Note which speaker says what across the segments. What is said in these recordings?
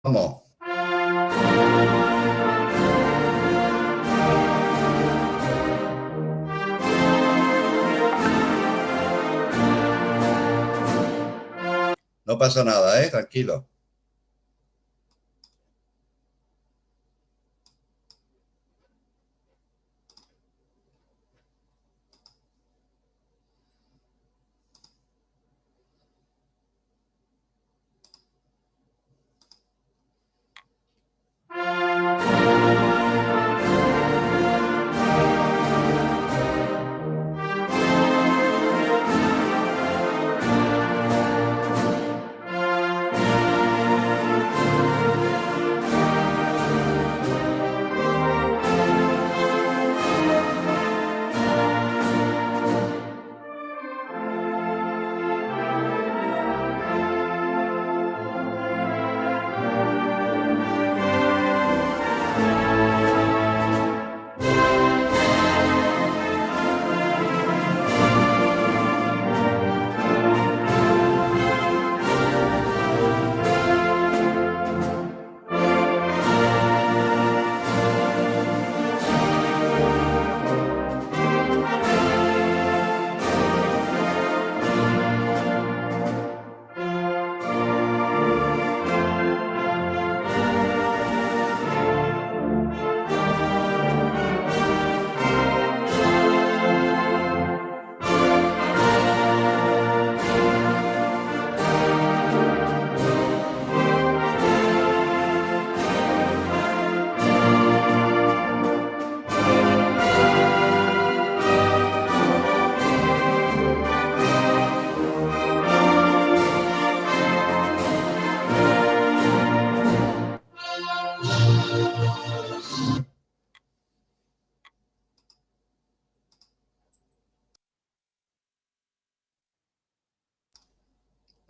Speaker 1: Vamos, no pasa nada, ¿eh? Tranquilo.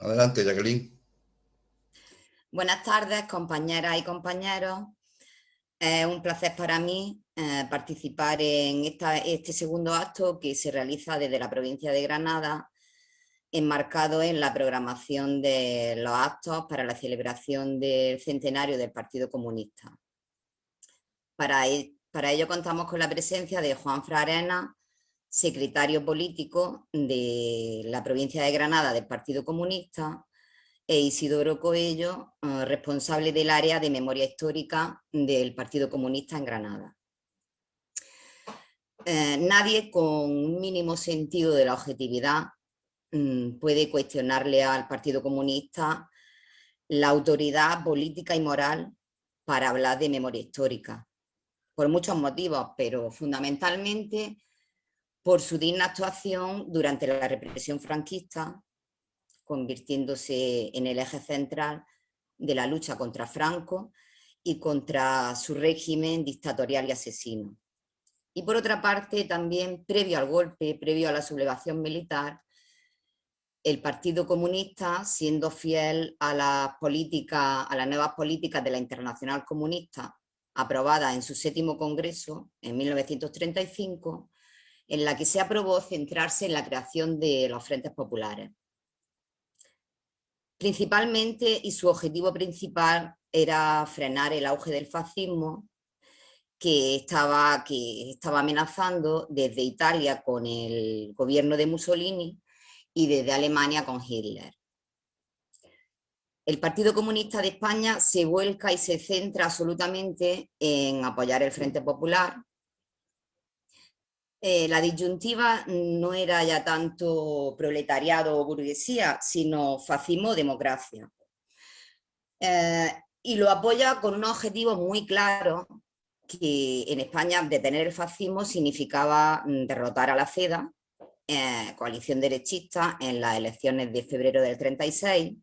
Speaker 1: Adelante, Jacqueline.
Speaker 2: Buenas tardes, compañeras y compañeros. Es un placer para mí participar en este segundo acto que se realiza desde la provincia de Granada, enmarcado en la programación de los actos para la celebración del centenario del Partido Comunista. Para ello contamos con la presencia de Juanfran Arenas, secretario político de la provincia de Granada del Partido Comunista, e Isidoro Coello, responsable del área de memoria histórica del Partido Comunista en Granada. Nadie con un mínimo sentido de la objetividad puede cuestionarle al Partido Comunista la autoridad política y moral para hablar de memoria histórica, por muchos motivos, pero fundamentalmente por su digna actuación durante la represión franquista, convirtiéndose en el eje central de la lucha contra Franco y contra su régimen dictatorial y asesino. Y por otra parte, también previo al golpe, previo a la sublevación militar, el Partido Comunista, siendo fiel a las nuevas políticas de la Internacional Comunista, aprobada en su 7º Congreso en 1935, en la que se aprobó centrarse en la creación de los frentes populares. Principalmente, y su objetivo principal era frenar el auge del fascismo que estaba amenazando desde Italia con el gobierno de Mussolini y desde Alemania con Hitler. El Partido Comunista de España se vuelca y se centra absolutamente en apoyar el Frente Popular. La disyuntiva no era ya tanto proletariado o burguesía, sino fascismo o democracia. Y lo apoya con un objetivo muy claro, que en España detener el fascismo significaba derrotar a la CEDA, coalición derechista, en las elecciones de febrero del 36,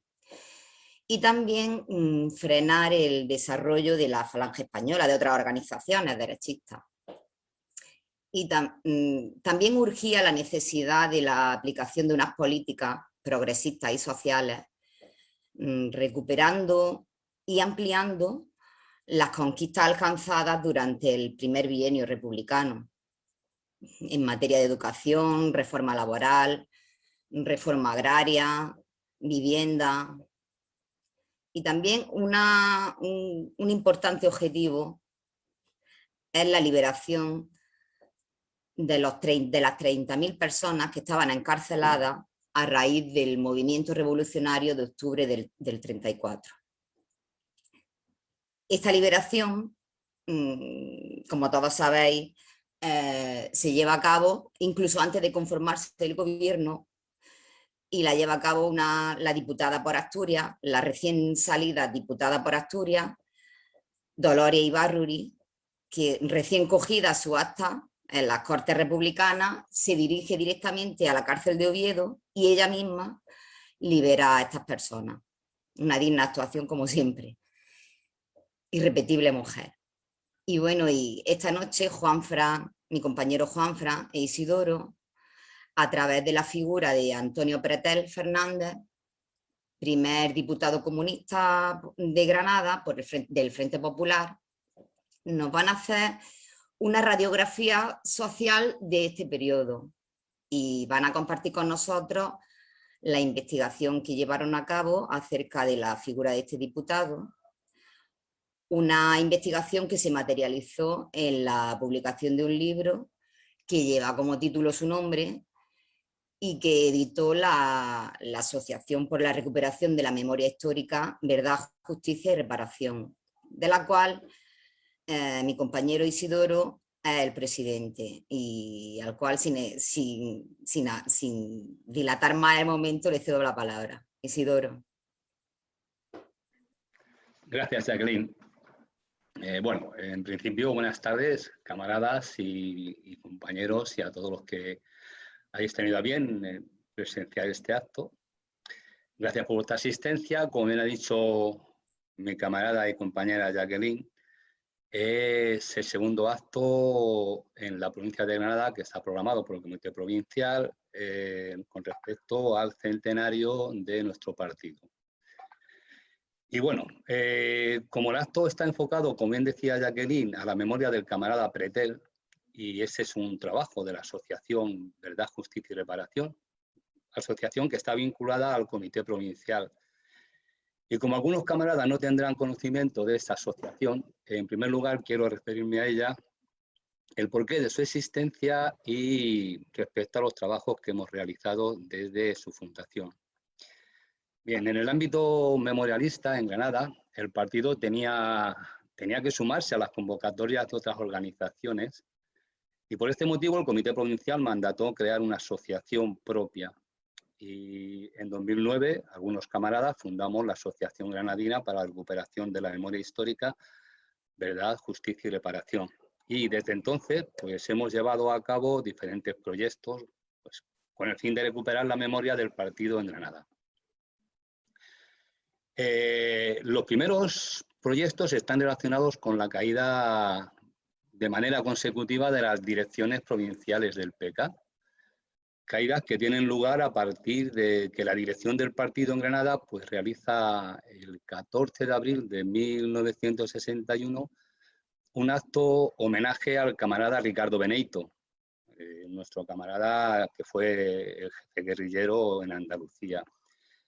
Speaker 2: y también frenar el desarrollo de la Falange Española, de otras organizaciones derechistas. Y también urgía la necesidad de la aplicación de unas políticas progresistas y sociales, recuperando y ampliando las conquistas alcanzadas durante el primer bienio republicano en materia de educación, reforma laboral, reforma agraria, vivienda. Y también un importante objetivo es la liberación de las 30.000 personas que estaban encarceladas a raíz del movimiento revolucionario de octubre del 34. Esta liberación, como todos sabéis, se lleva a cabo incluso antes de conformarse el gobierno, y la lleva a cabo la diputada por Asturias, la recién salida diputada por Asturias, Dolores Ibárruri, que recién cogida su acta en las Cortes Republicanas, se dirige directamente a la cárcel de Oviedo y ella misma libera a estas personas. Una digna actuación, como siempre. Irrepetible mujer. Y bueno, y esta noche Juanfran, mi compañero Juanfran e Isidoro, a través de la figura de Antonio Pretel Fernández, primer diputado comunista de Granada del Frente Popular, nos van a hacer una radiografía social de este periodo y van a compartir con nosotros la investigación que llevaron a cabo acerca de la figura de este diputado, una investigación que se materializó en la publicación de un libro que lleva como título su nombre y que editó la Asociación por la Recuperación de la Memoria Histórica, Verdad, Justicia y Reparación, de la cual mi compañero Isidoro es el presidente, y al cual sin dilatar más el momento le cedo la palabra. Isidoro.
Speaker 3: Gracias, Jacqueline. Bueno, en principio, buenas tardes, camaradas y compañeros, y a todos los que hayáis tenido a bien presenciar este acto. Gracias por vuestra asistencia. Como bien ha dicho mi camarada y compañera Jacqueline, es el segundo acto en la provincia de Granada que está programado por el Comité Provincial con respecto al centenario de nuestro partido. Y bueno, como el acto está enfocado, como bien decía Jacqueline, a la memoria del camarada Pretel, y ese es un trabajo de la Asociación Verdad, Justicia y Reparación, asociación que está vinculada al Comité Provincial. Y como algunos camaradas no tendrán conocimiento de esta asociación, en primer lugar quiero referirme a ella, el porqué de su existencia y respecto a los trabajos que hemos realizado desde su fundación. Bien, en el ámbito memorialista en Granada, el partido tenía que sumarse a las convocatorias de otras organizaciones, y por este motivo el Comité Provincial mandató crear una asociación propia. Y en 2009, algunos camaradas fundamos la Asociación Granadina para la Recuperación de la Memoria Histórica, Verdad, Justicia y Reparación. Y desde entonces, pues hemos llevado a cabo diferentes proyectos, pues, con el fin de recuperar la memoria del partido en Granada. Los primeros proyectos están relacionados con la caída de manera consecutiva de las direcciones provinciales del PK, caídas que tienen lugar a partir de que la dirección del partido en Granada pues realiza el 14 de abril de 1961 un acto homenaje al camarada Ricardo Beneito, nuestro camarada que fue el jefe guerrillero en Andalucía.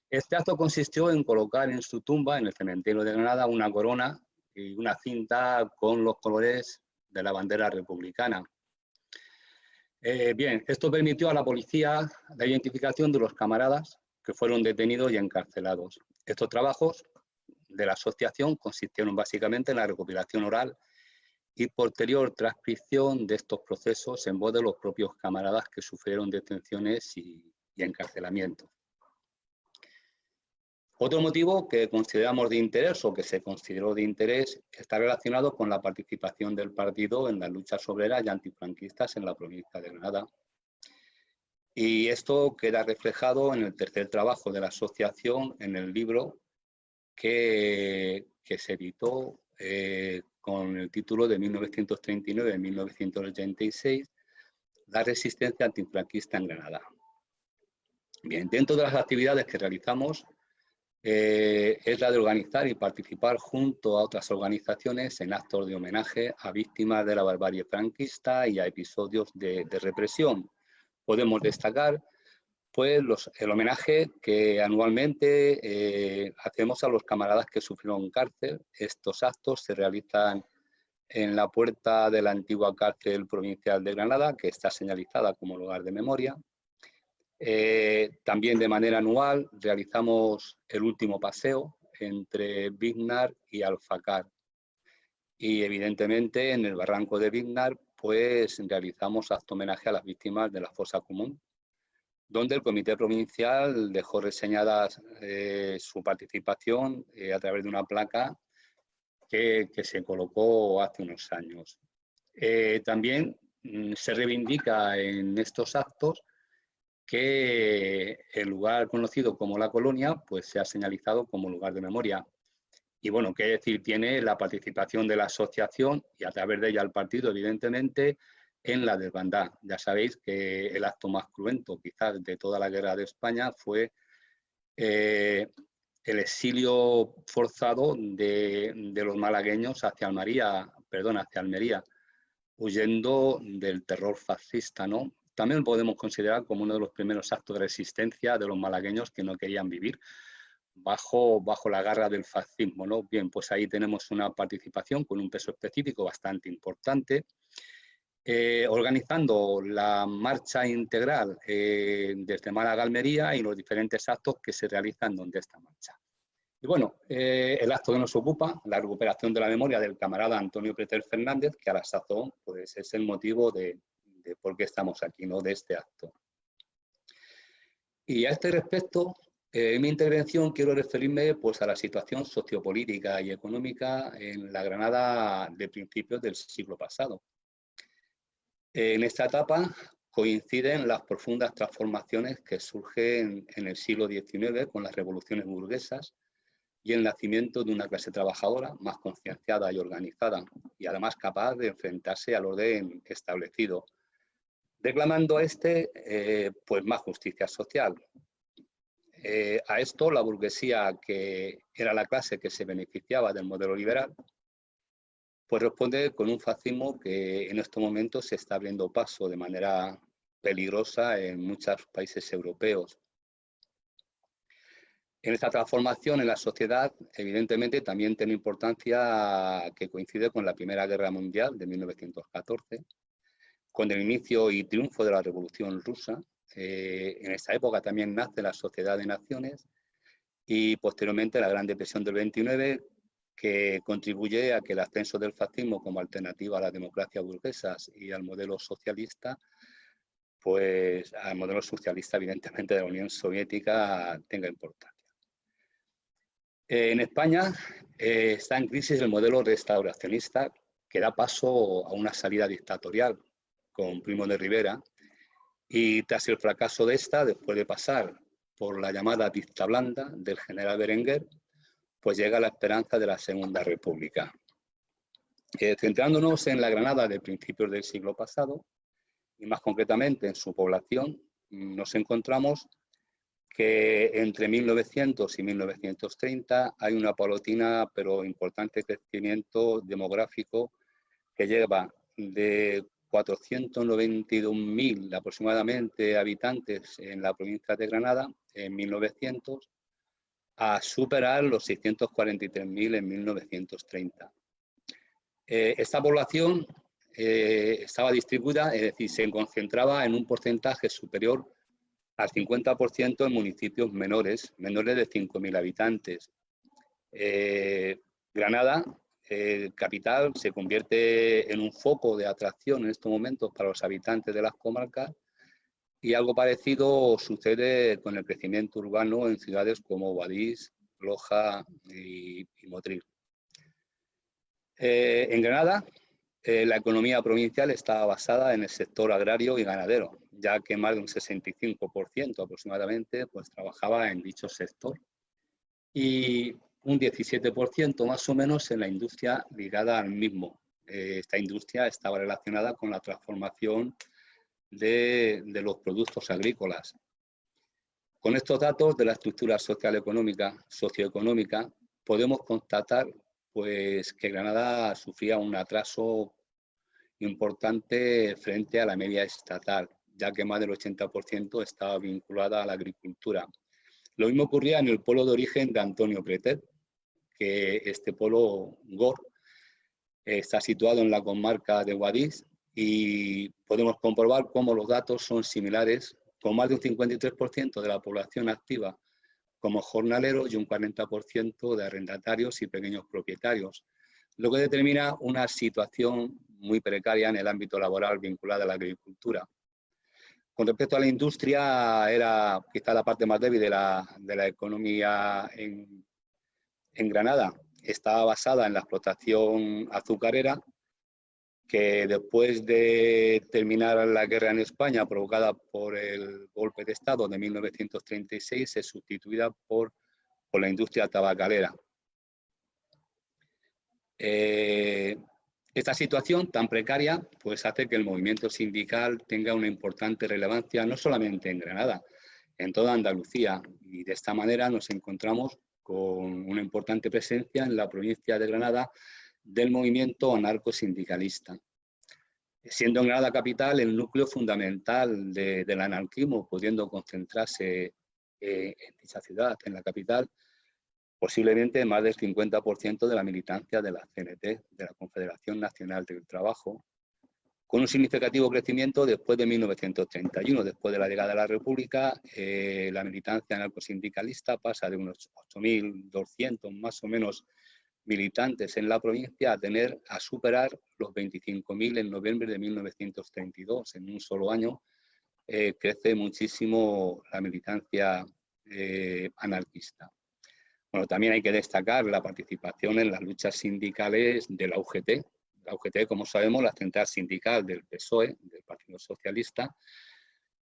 Speaker 3: Este acto consistió en colocar en su tumba, en el cementerio de Granada, una corona y una cinta con los colores de la bandera republicana. Bien, esto permitió a la policía la identificación de los camaradas que fueron detenidos y encarcelados. Estos trabajos de la asociación consistieron básicamente en la recopilación oral y posterior transcripción de estos procesos en voz de los propios camaradas que sufrieron detenciones y encarcelamientos. Otro motivo que consideramos de interés o que se consideró de interés está relacionado con la participación del partido en las luchas obreras y antifranquistas en la provincia de Granada. Y esto queda reflejado en el tercer trabajo de la asociación, en el libro que se editó con el título de 1939-1986, La resistencia antifranquista en Granada. Bien, dentro de las actividades que realizamos, es la de organizar y participar junto a otras organizaciones en actos de homenaje a víctimas de la barbarie franquista y a episodios de represión. Podemos destacar pues el homenaje que anualmente hacemos a los camaradas que sufrieron cárcel. Estos actos se realizan en la puerta de la antigua cárcel provincial de Granada, que está señalizada como lugar de memoria. También de manera anual realizamos el último paseo entre Biznar y Alfacar. Y evidentemente en el barranco de Biznar pues realizamos acto homenaje a las víctimas de la fosa común, donde el Comité Provincial dejó reseñada su participación a través de una placa que se colocó hace unos años. También se reivindica en estos actos que el lugar conocido como La Colonia pues se ha señalizado como lugar de memoria. Y bueno, qué decir tiene la participación de la asociación y a través de ella el partido, evidentemente, en la desbandada. Ya sabéis que el acto más cruento quizás de toda la guerra de España fue el exilio forzado de los malagueños hacia Almería, huyendo del terror fascista, ¿no? También lo podemos considerar como uno de los primeros actos de resistencia de los malagueños que no querían vivir bajo la garra del fascismo, ¿no? Bien, pues ahí tenemos una participación con un peso específico bastante importante, organizando la marcha integral desde Málaga a Almería y los diferentes actos que se realizan donde esta marcha. Y bueno, el acto que nos ocupa, la recuperación de la memoria del camarada Antonio Pretel Fernández, que a la sazón pues, es el motivo de por qué estamos aquí, ¿no? De este acto. Y a este respecto, en mi intervención quiero referirme pues, a la situación sociopolítica y económica en la Granada de principios del siglo pasado. En esta etapa coinciden las profundas transformaciones que surgen en el siglo XIX con las revoluciones burguesas y el nacimiento de una clase trabajadora más concienciada y organizada, y además capaz de enfrentarse al orden establecido, reclamando pues más justicia social. A esto la burguesía, que era la clase que se beneficiaba del modelo liberal, pues responde con un fascismo que en estos momentos se está abriendo paso de manera peligrosa en muchos países europeos. En esta transformación en la sociedad, evidentemente, también tiene importancia que coincide con la Primera Guerra Mundial de 1914, con el inicio y triunfo de la Revolución Rusa. En esta época también nace la Sociedad de Naciones y posteriormente la Gran Depresión del 29, que contribuye a que el ascenso del fascismo como alternativa a la democracia burguesa y al modelo socialista, pues al modelo socialista evidentemente de la Unión Soviética tenga importancia. En España está en crisis el modelo restauracionista que da paso a una salida dictatorial con Primo de Rivera, y tras el fracaso de esta, después de pasar por la llamada dicta blanda del general Berenguer, pues llega la esperanza de la Segunda República. Centrándonos en la Granada de principios del siglo pasado, y más concretamente en su población, nos encontramos que entre 1900 y 1930 hay una paulatina pero importante crecimiento demográfico que lleva de 492.000 aproximadamente habitantes en la provincia de Granada en 1900 a superar los 643.000 en 1930. Esta población estaba distribuida, es decir, se concentraba en un porcentaje superior al 50% en municipios menores de 5.000 habitantes. Granada, capital, se convierte en un foco de atracción en estos momentos para los habitantes de las comarcas, y algo parecido sucede con el crecimiento urbano en ciudades como Guadix, Loja y Motril. En Granada, la economía provincial está basada en el sector agrario y ganadero, ya que más de un 65% aproximadamente pues, trabajaba en dicho sector, y un 17% más o menos en la industria ligada al mismo. Esta industria estaba relacionada con la transformación de los productos agrícolas. Con estos datos de la estructura socioeconómica, podemos constatar pues, que Granada sufría un atraso importante frente a la media estatal, ya que más del 80% estaba vinculada a la agricultura. Lo mismo ocurría en el polo de origen de Antonio Pretet, que este polo GOR está situado en la comarca de Guadix y podemos comprobar cómo los datos son similares, con más de un 53% de la población activa como jornaleros y un 40% de arrendatarios y pequeños propietarios, lo que determina una situación muy precaria en el ámbito laboral vinculada a la agricultura. Con respecto a la industria, era quizá la parte más débil de la economía en Granada. Estaba basada en la explotación azucarera, que después de terminar la guerra en España provocada por el golpe de Estado de 1936 es sustituida por la industria tabacalera. Esta situación tan precaria pues hace que el movimiento sindical tenga una importante relevancia no solamente en Granada, en toda Andalucía, y de esta manera nos encontramos con una importante presencia en la provincia de Granada del movimiento anarcosindicalista, siendo en Granada capital el núcleo fundamental del anarquismo, pudiendo concentrarse en dicha ciudad, en la capital, posiblemente más del 50% de la militancia de la CNT, de la Confederación Nacional del Trabajo, con un significativo crecimiento después de 1931, después de la llegada de la República. La militancia anarcosindicalista pasa de unos 8.200 más o menos militantes en la provincia a superar los 25.000 en noviembre de 1932. En un solo año crece muchísimo la militancia anarquista. Bueno, también hay que destacar la participación en las luchas sindicales de la UGT. La UGT, como sabemos, la central sindical del PSOE, del Partido Socialista,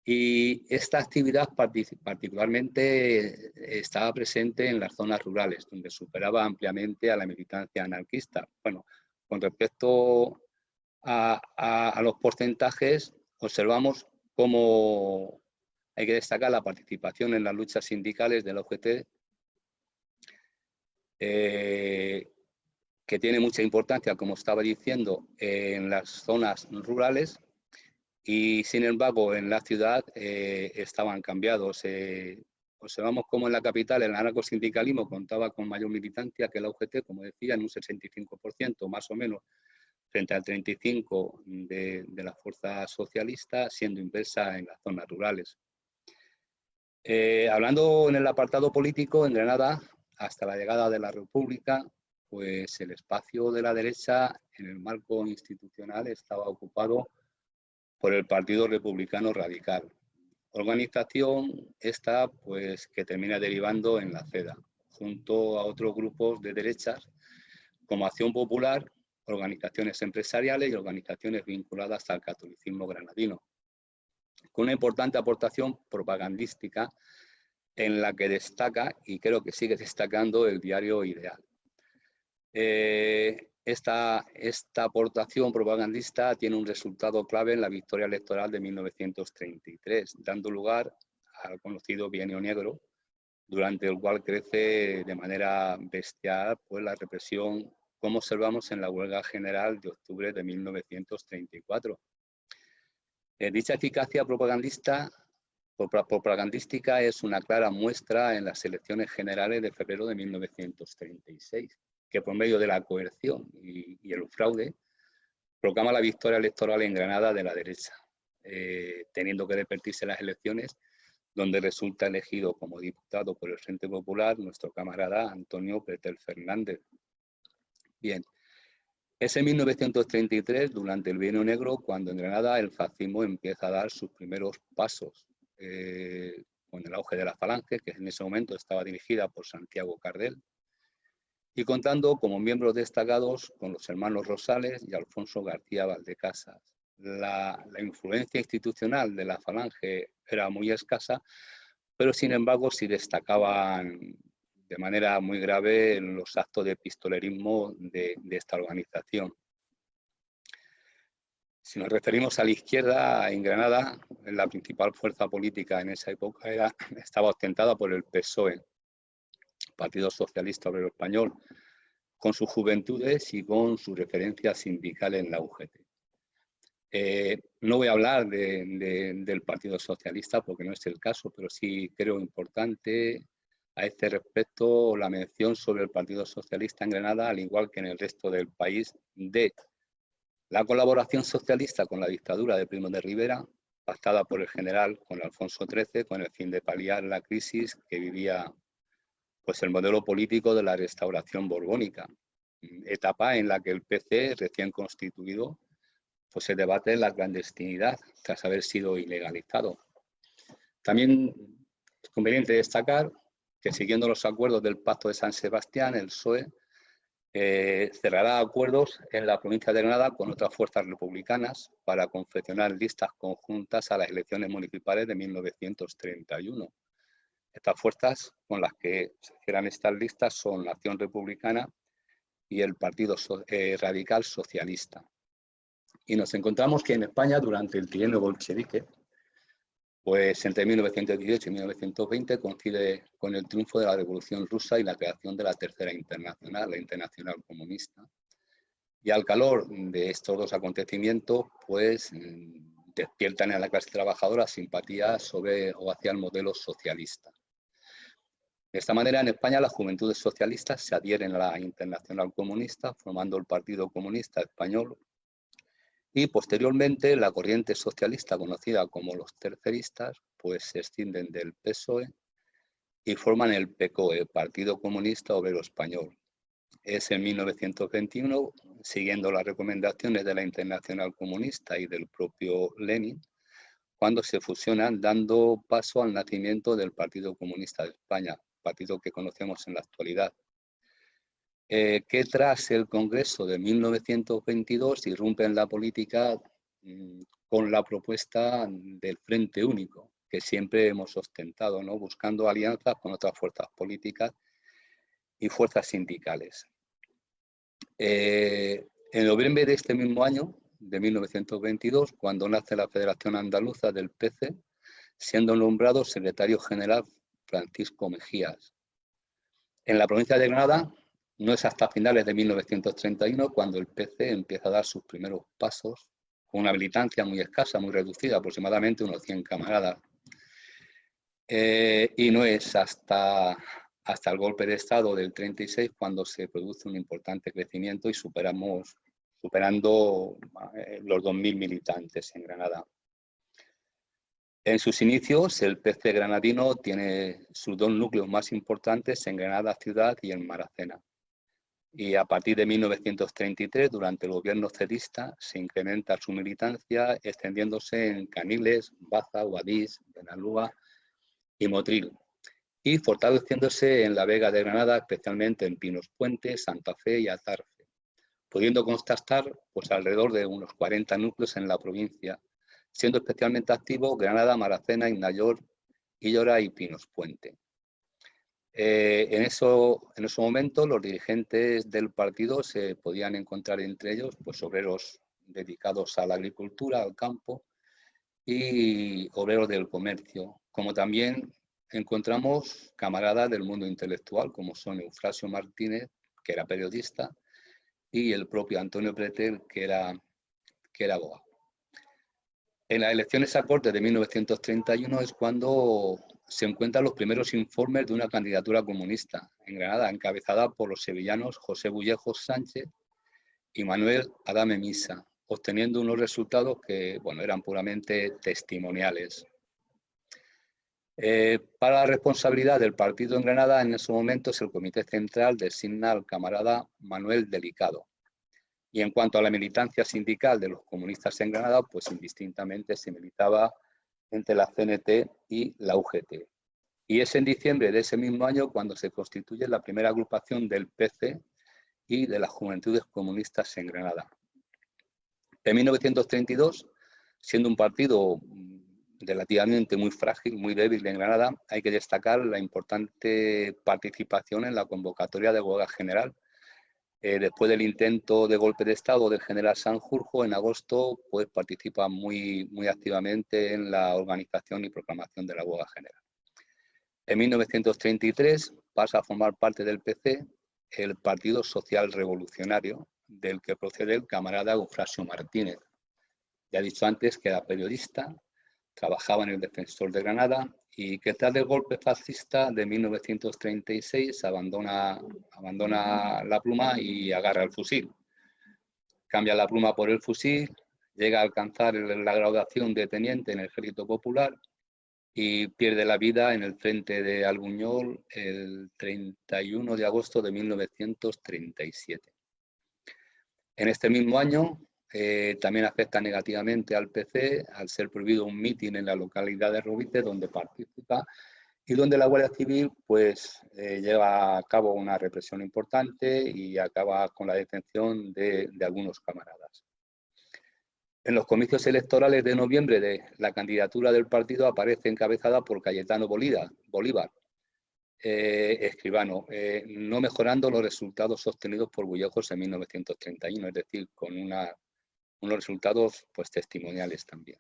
Speaker 3: y esta actividad particularmente estaba presente en las zonas rurales, donde superaba ampliamente a la militancia anarquista. Bueno, con respecto a los porcentajes, observamos cómo hay que destacar la participación en las luchas sindicales de la UGT, que tiene mucha importancia, como estaba diciendo, en las zonas rurales, y sin embargo en la ciudad estaban cambiados. Observamos cómo en la capital el anarcosindicalismo contaba con mayor militancia que la UGT, como decía, en un 65% más o menos, frente al 35% de la fuerza socialista, siendo inversa en las zonas rurales. Hablando en el apartado político, en Granada, hasta la llegada de la República, pues el espacio de la derecha en el marco institucional estaba ocupado por el Partido Republicano Radical. Organización esta pues que termina derivando en la CEDA, junto a otros grupos de derechas como Acción Popular, organizaciones empresariales y organizaciones vinculadas al catolicismo granadino, con una importante aportación propagandística en la que destaca, y creo que sigue destacando, el diario Ideal. Esta aportación propagandista tiene un resultado clave en la victoria electoral de 1933, dando lugar al conocido Bienio Negro, durante el cual crece de manera bestial pues, la represión, como observamos en la huelga general de octubre de 1934. Dicha eficacia propagandística es una clara muestra en las elecciones generales de febrero de 1936, que por medio de la coerción y el fraude proclama la victoria electoral en Granada de la derecha, teniendo que repetirse las elecciones, donde resulta elegido como diputado por el Frente Popular nuestro camarada Antonio Pretel Fernández. Bien, es en 1933, durante el Bienio Negro, cuando en Granada el fascismo empieza a dar sus primeros pasos, con el auge de la Falange, que en ese momento estaba dirigida por Santiago Cardel, y contando como miembros destacados con los hermanos Rosales y Alfonso García Valdecasas. La influencia institucional de la Falange era muy escasa, pero sin embargo sí destacaban de manera muy grave en los actos de pistolerismo de esta organización. Si nos referimos a la izquierda, en Granada, la principal fuerza política en esa época estaba ostentada por el PSOE, Partido Socialista Obrero Español, con sus juventudes y con su referencia sindical en la UGT. No voy a hablar del Partido Socialista porque no es el caso, pero sí creo importante a este respecto la mención sobre el Partido Socialista en Granada, al igual que en el resto del país, de la colaboración socialista con la dictadura de Primo de Rivera, pactada por el general con Alfonso XIII, con el fin de paliar la crisis que vivía pues, el modelo político de la restauración borbónica, etapa en la que el PC, recién constituido, pues se debate en la clandestinidad tras haber sido ilegalizado. También es conveniente destacar que, siguiendo los acuerdos del Pacto de San Sebastián, el PSOE cerrará acuerdos en la provincia de Granada con otras fuerzas republicanas para confeccionar listas conjuntas a las elecciones municipales de 1931. Estas fuerzas con las que se cierran estas listas son la Acción Republicana y el Partido Radical Socialista. Y nos encontramos que en España, durante el trienio bolchevique, pues entre 1918 y 1920 coincide con el triunfo de la Revolución Rusa y la creación de la Tercera Internacional, la Internacional Comunista. Y al calor de estos dos acontecimientos, pues despiertan en la clase trabajadora simpatía sobre o hacia el modelo socialista. De esta manera, en España, las juventudes socialistas se adhieren a la Internacional Comunista, formando el Partido Comunista Español. Y posteriormente la corriente socialista conocida como los terceristas pues se escinden del PSOE y forman el PCOE, Partido Comunista Obrero Español. Es en 1921, siguiendo las recomendaciones de la Internacional Comunista y del propio Lenin, cuando se fusionan, dando paso al nacimiento del Partido Comunista de España, partido que conocemos en la actualidad. Que tras el Congreso de 1922 irrumpe en la política con la propuesta del Frente Único, que siempre hemos ostentado, ¿no? Buscando alianzas con otras fuerzas políticas y fuerzas sindicales. En noviembre de este mismo año, de 1922, cuando nace la Federación Andaluza del PC, siendo nombrado secretario general Francisco Mejías. En la provincia de Granada, no es hasta finales de 1931 cuando el PC empieza a dar sus primeros pasos, con una militancia muy escasa, muy reducida, aproximadamente unos 100 camaradas. Y no es hasta el golpe de Estado del 36 cuando se produce un importante crecimiento y superando los 2.000 militantes en Granada. En sus inicios, el PC granadino tiene sus dos núcleos más importantes en Granada ciudad y en Maracena. Y a partir de 1933, durante el gobierno cedista, se incrementa su militancia extendiéndose en Caniles, Baza, Guadix, Benalúa y Motril, y fortaleciéndose en la Vega de Granada, especialmente en Pinos Puente, Santa Fe y Atarfe, pudiendo constatar pues, alrededor de unos 40 núcleos en la provincia, siendo especialmente activos Granada, Maracena, Ignayor, Illora y Pinos Puente. En ese momento los dirigentes del partido se podían encontrar entre ellos pues, obreros dedicados a la agricultura, al campo y obreros del comercio, como también encontramos camaradas del mundo intelectual como son Eufrasio Martínez, que era periodista, y el propio Antonio Pretel, que era abogado. En las elecciones a Cortes de 1931 es cuando se encuentran los primeros informes de una candidatura comunista en Granada, encabezada por los sevillanos José Bullejos Sánchez y Manuel Adame Misa, obteniendo unos resultados que bueno, eran puramente testimoniales. Para la responsabilidad del partido en Granada, en ese momento el Comité Central designa al camarada Manuel Delicado. Y en cuanto a la militancia sindical de los comunistas en Granada, pues indistintamente se militaba entre la CNT y la UGT. Y es en diciembre de ese mismo año cuando se constituye la primera agrupación del PC y de las Juventudes Comunistas en Granada. En 1932, siendo un partido relativamente muy frágil, muy débil en Granada, hay que destacar la importante participación en la convocatoria de huelga general. Después del intento de golpe de Estado del general Sanjurjo, en agosto pues, participa muy activamente en la organización y proclamación de la huelga general. En 1933 pasa a formar parte del PC el Partido Social Revolucionario, del que procede el camarada Eufrasio Martínez. Ya he dicho antes que era periodista, trabajaba en el Defensor de Granada y que tras el golpe fascista de 1936 abandona la pluma y agarra el fusil. Cambia la pluma por el fusil, llega a alcanzar la graduación de teniente en el Ejército Popular y pierde la vida en el frente de Albuñol el 31 de agosto de 1937. En este mismo año también afecta negativamente al PC al ser prohibido un mitin en la localidad de Rovites donde participa y donde la Guardia Civil pues lleva a cabo una represión importante y acaba con la detención de algunos camaradas. En los comicios electorales de noviembre la candidatura del partido aparece encabezada por Cayetano Bolívar, escribano, no mejorando los resultados obtenidos por Bullejos en 1931, es decir, con unos resultados pues, testimoniales también.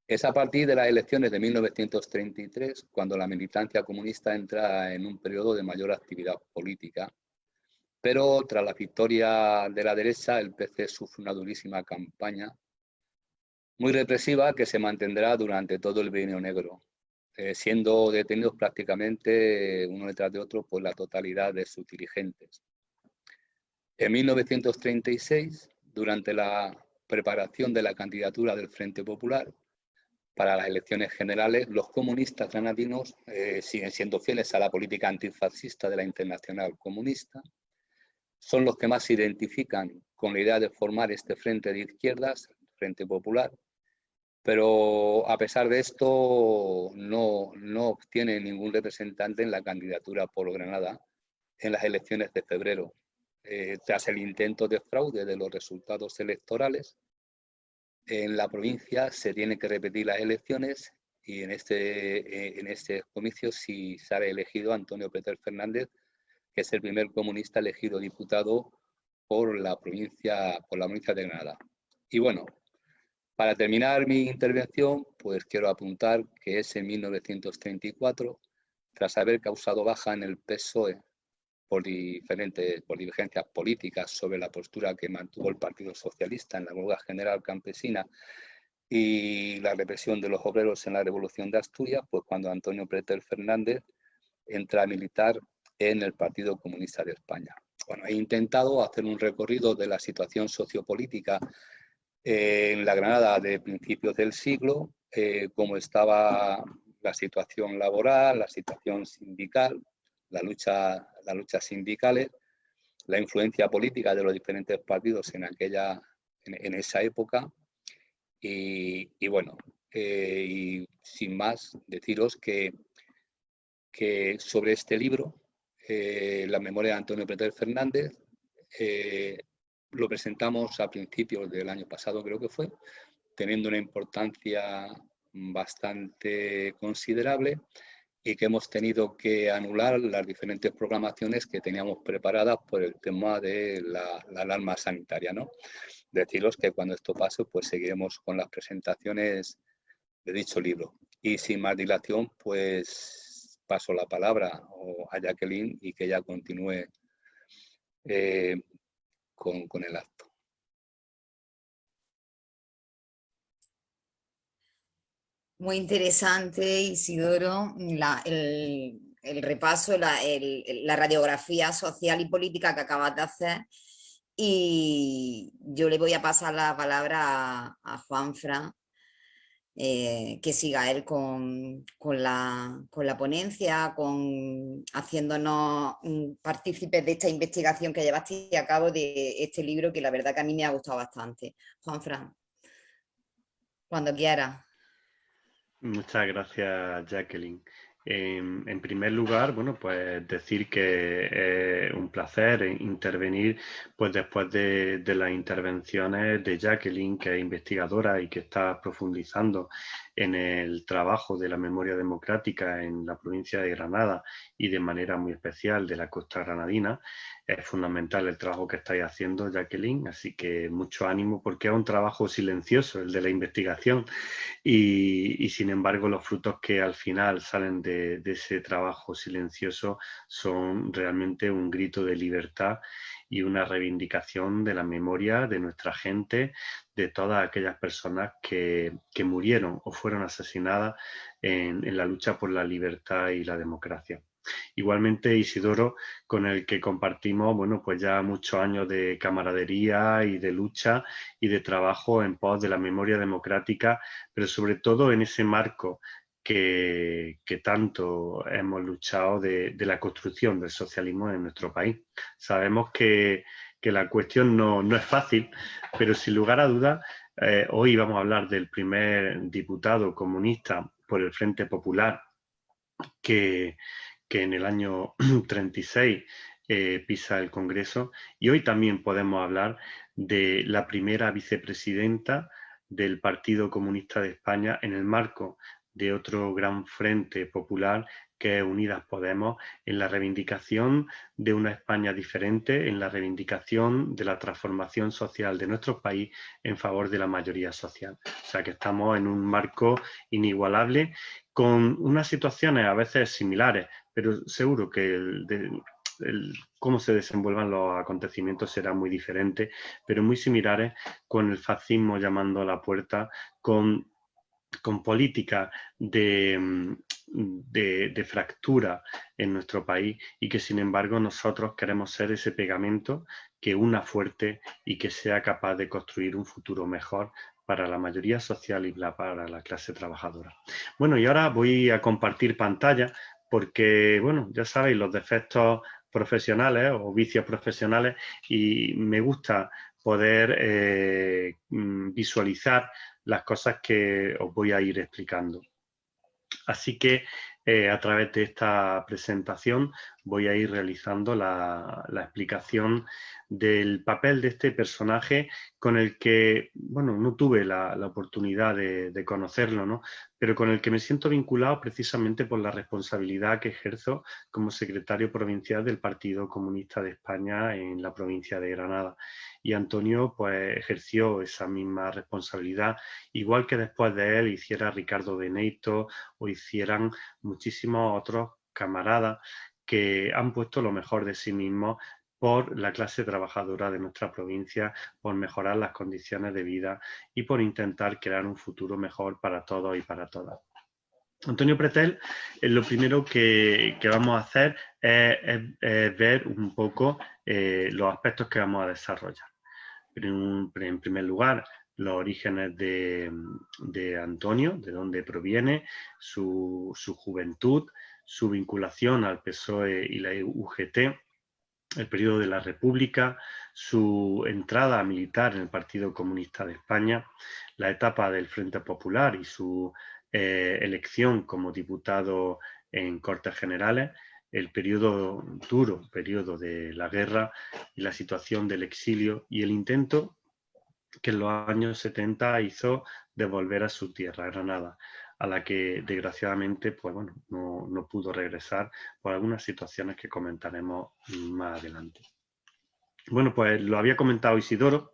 Speaker 3: Es a partir de las elecciones de 1933 cuando la militancia comunista entra en un periodo de mayor actividad política, pero tras la victoria de la derecha el PC sufre una durísima campaña muy represiva que se mantendrá durante todo el Bienio Negro, siendo detenidos prácticamente uno detrás de otro por la totalidad de sus dirigentes. En 1936, durante la preparación de la candidatura del Frente Popular para las elecciones generales, los comunistas granadinos siguen siendo fieles a la política antifascista de la Internacional Comunista. Son los que más se identifican con la idea de formar este frente de izquierdas, Frente Popular, pero a pesar de esto no obtiene ningún representante en la candidatura por Granada en las elecciones de febrero. Tras el intento de fraude de los resultados electorales, en la provincia se tienen que repetir las elecciones y en este comicio sí sale elegido Antonio Pretel Fernández, que es el primer comunista elegido diputado por la provincia de Granada. Y bueno, para terminar mi intervención, pues quiero apuntar que es en 1934, tras haber causado baja en el PSOE por divergencias políticas sobre la postura que mantuvo el Partido Socialista en la huelga general campesina y la represión de los obreros en la Revolución de Asturias, pues cuando Antonio Pretel Fernández entra a militar en el Partido Comunista de España. Bueno, he intentado hacer un recorrido de la situación sociopolítica en la Granada de principios del siglo, cómo estaba la situación laboral, la situación sindical, la lucha sindicales, la influencia política de los diferentes partidos en esa época y bueno, y sin más deciros que sobre este libro, La memoria de Antonio Pretel Fernández, lo presentamos a principios del año pasado, creo que fue, teniendo una importancia bastante considerable y que hemos tenido que anular las diferentes programaciones que teníamos preparadas por el tema de la alarma sanitaria, ¿no? Deciros que cuando esto pase, pues seguiremos con las presentaciones de dicho libro. Y sin más dilación, pues paso la palabra a Jacqueline y que ella continúe con el acto.
Speaker 2: Muy interesante, Isidoro, el repaso, la radiografía social y política que acabas de hacer. Y yo le voy a pasar la palabra a Juanfran, que siga él con la ponencia, haciéndonos partícipes de esta investigación que llevaste a cabo de este libro, que la verdad que a mí me ha gustado bastante. Juanfran, cuando quieras.
Speaker 4: Muchas gracias, Jacqueline. En primer lugar, bueno, pues decir que es un placer intervenir pues después de las intervenciones de Jacqueline, que es investigadora y que está profundizando en el trabajo de la memoria democrática en la provincia de Granada y de manera muy especial de la costa granadina. Es fundamental el trabajo que estáis haciendo, Jacqueline, así que mucho ánimo porque es un trabajo silencioso el de la investigación y sin embargo los frutos que al final salen de ese trabajo silencioso son realmente un grito de libertad y una reivindicación de la memoria de nuestra gente, de todas aquellas personas que murieron o fueron asesinadas en la lucha por la libertad y la democracia. Igualmente Isidoro, con el que compartimos, bueno, pues ya muchos años de camaradería y de lucha y de trabajo en pos de la memoria democrática, pero sobre todo en ese marco que tanto hemos luchado de la construcción del socialismo en nuestro país. Sabemos que la cuestión no es fácil, pero sin lugar a dudas, hoy vamos a hablar del primer diputado comunista por el Frente Popular que en el año 36 pisa el Congreso, y hoy también podemos hablar de la primera vicepresidenta del Partido Comunista de España en el marco de otro gran frente popular que es Unidas Podemos, en la reivindicación de una España diferente, en la reivindicación de la transformación social de nuestro país en favor de la mayoría social. O sea que estamos en un marco inigualable, con unas situaciones a veces similares, pero seguro que cómo se desenvuelvan los acontecimientos será muy diferente, pero muy similares, con el fascismo llamando a la puerta, con políticas de fractura en nuestro país, y que sin embargo nosotros queremos ser ese pegamento que una fuerte y que sea capaz de construir un futuro mejor para la mayoría social y para la clase trabajadora. Bueno, y ahora voy a compartir pantalla porque, bueno, ya sabéis los defectos profesionales o vicios profesionales, y me gusta poder visualizar las cosas que os voy a ir explicando. Así que a través de esta presentación voy a ir realizando la explicación del papel de este personaje, con el que, bueno, no tuve la oportunidad de conocerlo, ¿no? Pero con el que me siento vinculado precisamente por la responsabilidad que ejerzo como secretario provincial del Partido Comunista de España en la provincia de Granada. Y Antonio, pues, ejerció esa misma responsabilidad, igual que después de él hiciera Ricardo Benito o hicieran muchísimos otros camaradas que han puesto lo mejor de sí mismos por la clase trabajadora de nuestra provincia, por mejorar las condiciones de vida y por intentar crear un futuro mejor para todos y para todas. Antonio Pretel, lo primero que vamos a hacer es ver un poco los aspectos que vamos a desarrollar. En primer lugar, los orígenes de Antonio, de dónde proviene, su juventud, su vinculación al PSOE y la UGT, el periodo de la República, su entrada militar en el Partido Comunista de España, la etapa del Frente Popular y su elección como diputado en Cortes Generales, el periodo duro, periodo de la guerra y la situación del exilio, y el intento que en los años 70 hizo de volver a su tierra, Granada, a la que desgraciadamente, pues bueno, no pudo regresar por algunas situaciones que comentaremos más adelante. Bueno, pues lo había comentado Isidoro,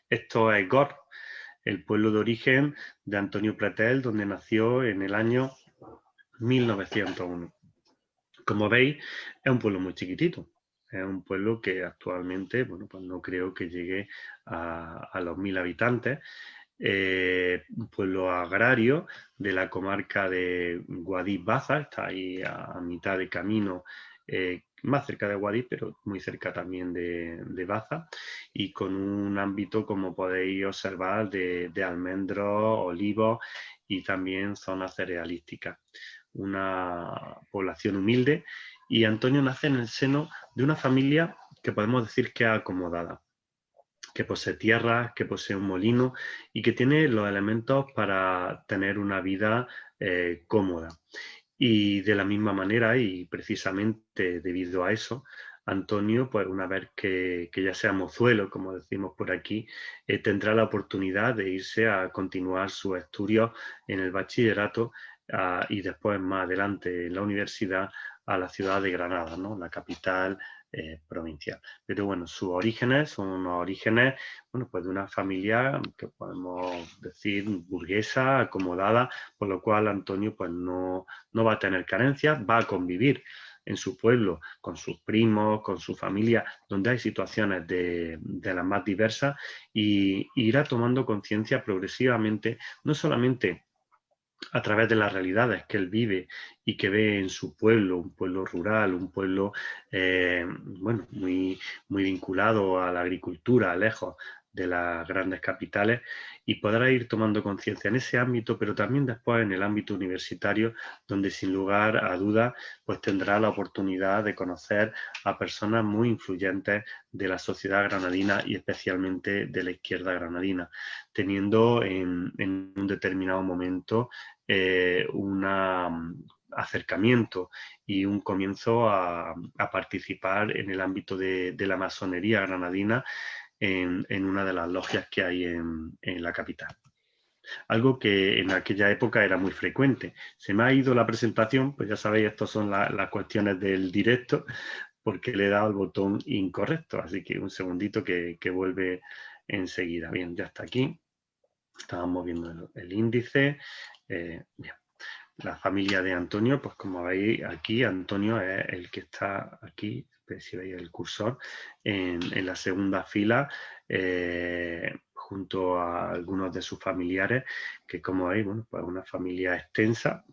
Speaker 4: esto es Gor, el pueblo de origen de Antonio Pretel, donde nació en el año 1901. Como veis, es un pueblo muy chiquitito. Es un pueblo que actualmente, bueno, pues no creo que llegue a los 1000 habitantes. Un pueblo agrario de la comarca de Guadix-Baza, está ahí a mitad de camino, más cerca de Guadix, pero muy cerca también de Baza, y con un ámbito, como podéis observar, de almendros, olivos y también zonas cerealísticas. Una población humilde, y Antonio nace en el seno de una familia que podemos decir que es acomodada, que posee tierras, que posee un molino y que tiene los elementos para tener una vida cómoda. Y de la misma manera, y precisamente debido a eso, Antonio, pues una vez que ya sea mozuelo, como decimos por aquí, tendrá la oportunidad de irse a continuar sus estudios en el bachillerato y después más adelante en la universidad a la ciudad de Granada, ¿no? La capital provincial. Pero bueno, sus orígenes son unos orígenes, bueno, pues de una familia que podemos decir burguesa, acomodada, por lo cual Antonio pues no va a tener carencias, va a convivir en su pueblo, con sus primos, con su familia, donde hay situaciones de las más diversas, y irá tomando conciencia progresivamente, no solamente a través de las realidades que él vive y que ve en su pueblo, un pueblo rural, un pueblo bueno, muy vinculado a la agricultura, lejos de las grandes capitales, y podrá ir tomando conciencia en ese ámbito, pero también después en el ámbito universitario, donde sin lugar a dudas pues tendrá la oportunidad de conocer a personas muy influyentes de la sociedad granadina y especialmente de la izquierda granadina, teniendo en un determinado momento un acercamiento y un comienzo a participar en el ámbito de la masonería granadina en una de las logias que hay en la capital. Algo que en aquella época era muy frecuente. Se me ha ido la presentación, pues ya sabéis, estas son las cuestiones del directo, porque le he dado el botón incorrecto, así que un segundito que vuelve enseguida. Bien, ya está aquí. Estábamos viendo el índice. Bien. La familia de Antonio, pues como veis aquí, Antonio es el que está aquí, si veis el cursor, en la segunda fila, junto a algunos de sus familiares, que como veis, bueno, pues una familia extensa.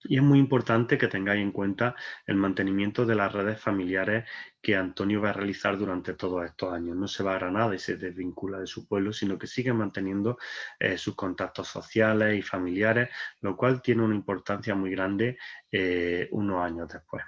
Speaker 4: Y es muy importante que tengáis en cuenta el mantenimiento de las redes familiares que Antonio va a realizar durante todos estos años. No se va a Granada y se desvincula de su pueblo, sino que sigue manteniendo sus contactos sociales y familiares, lo cual tiene una importancia muy grande unos años después.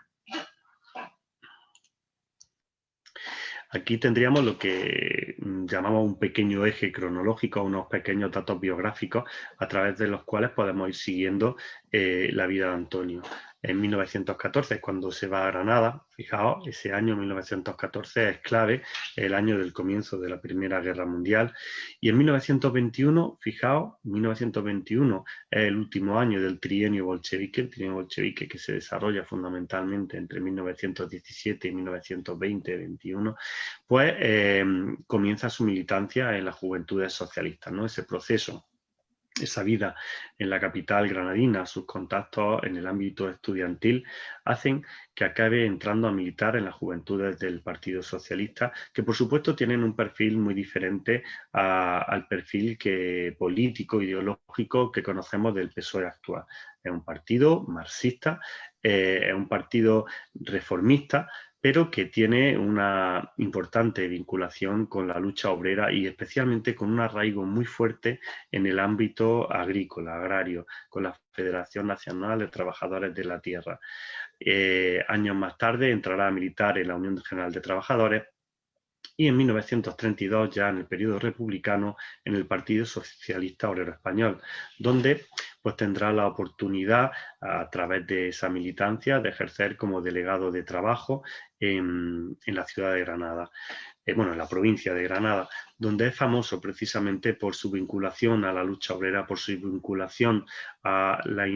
Speaker 4: Aquí tendríamos lo que llamamos un pequeño eje cronológico, unos pequeños datos biográficos a través de los cuales podemos ir siguiendo la vida de Antonio. En 1914 es cuando se va a Granada. Fijaos, ese año 1914 es clave, el año del comienzo de la Primera Guerra Mundial. Y en 1921, fijaos, 1921 es el último año del trienio bolchevique, el trienio bolchevique que se desarrolla fundamentalmente entre 1917 y 1920-21, pues comienza su militancia en las Juventudes Socialistas, ¿no? Ese proceso, esa vida en la capital granadina, sus contactos en el ámbito estudiantil, hacen que acabe entrando a militar en las Juventudes del Partido Socialista, que por supuesto tienen un perfil muy diferente al perfil político, ideológico que conocemos del PSOE actual. Es un partido marxista, es un partido reformista, pero que tiene una importante vinculación con la lucha obrera y especialmente con un arraigo muy fuerte en el ámbito agrícola, agrario, con la Federación Nacional de Trabajadores de la Tierra. Años más tarde entrará a militar en la Unión General de Trabajadores y en 1932, ya en el periodo republicano, en el Partido Socialista Obrero Español, donde pues tendrá la oportunidad, a través de esa militancia, de ejercer como delegado de trabajo en la ciudad de Granada. Bueno, en la provincia de Granada, donde es famoso precisamente por su vinculación a la lucha obrera, por su vinculación a la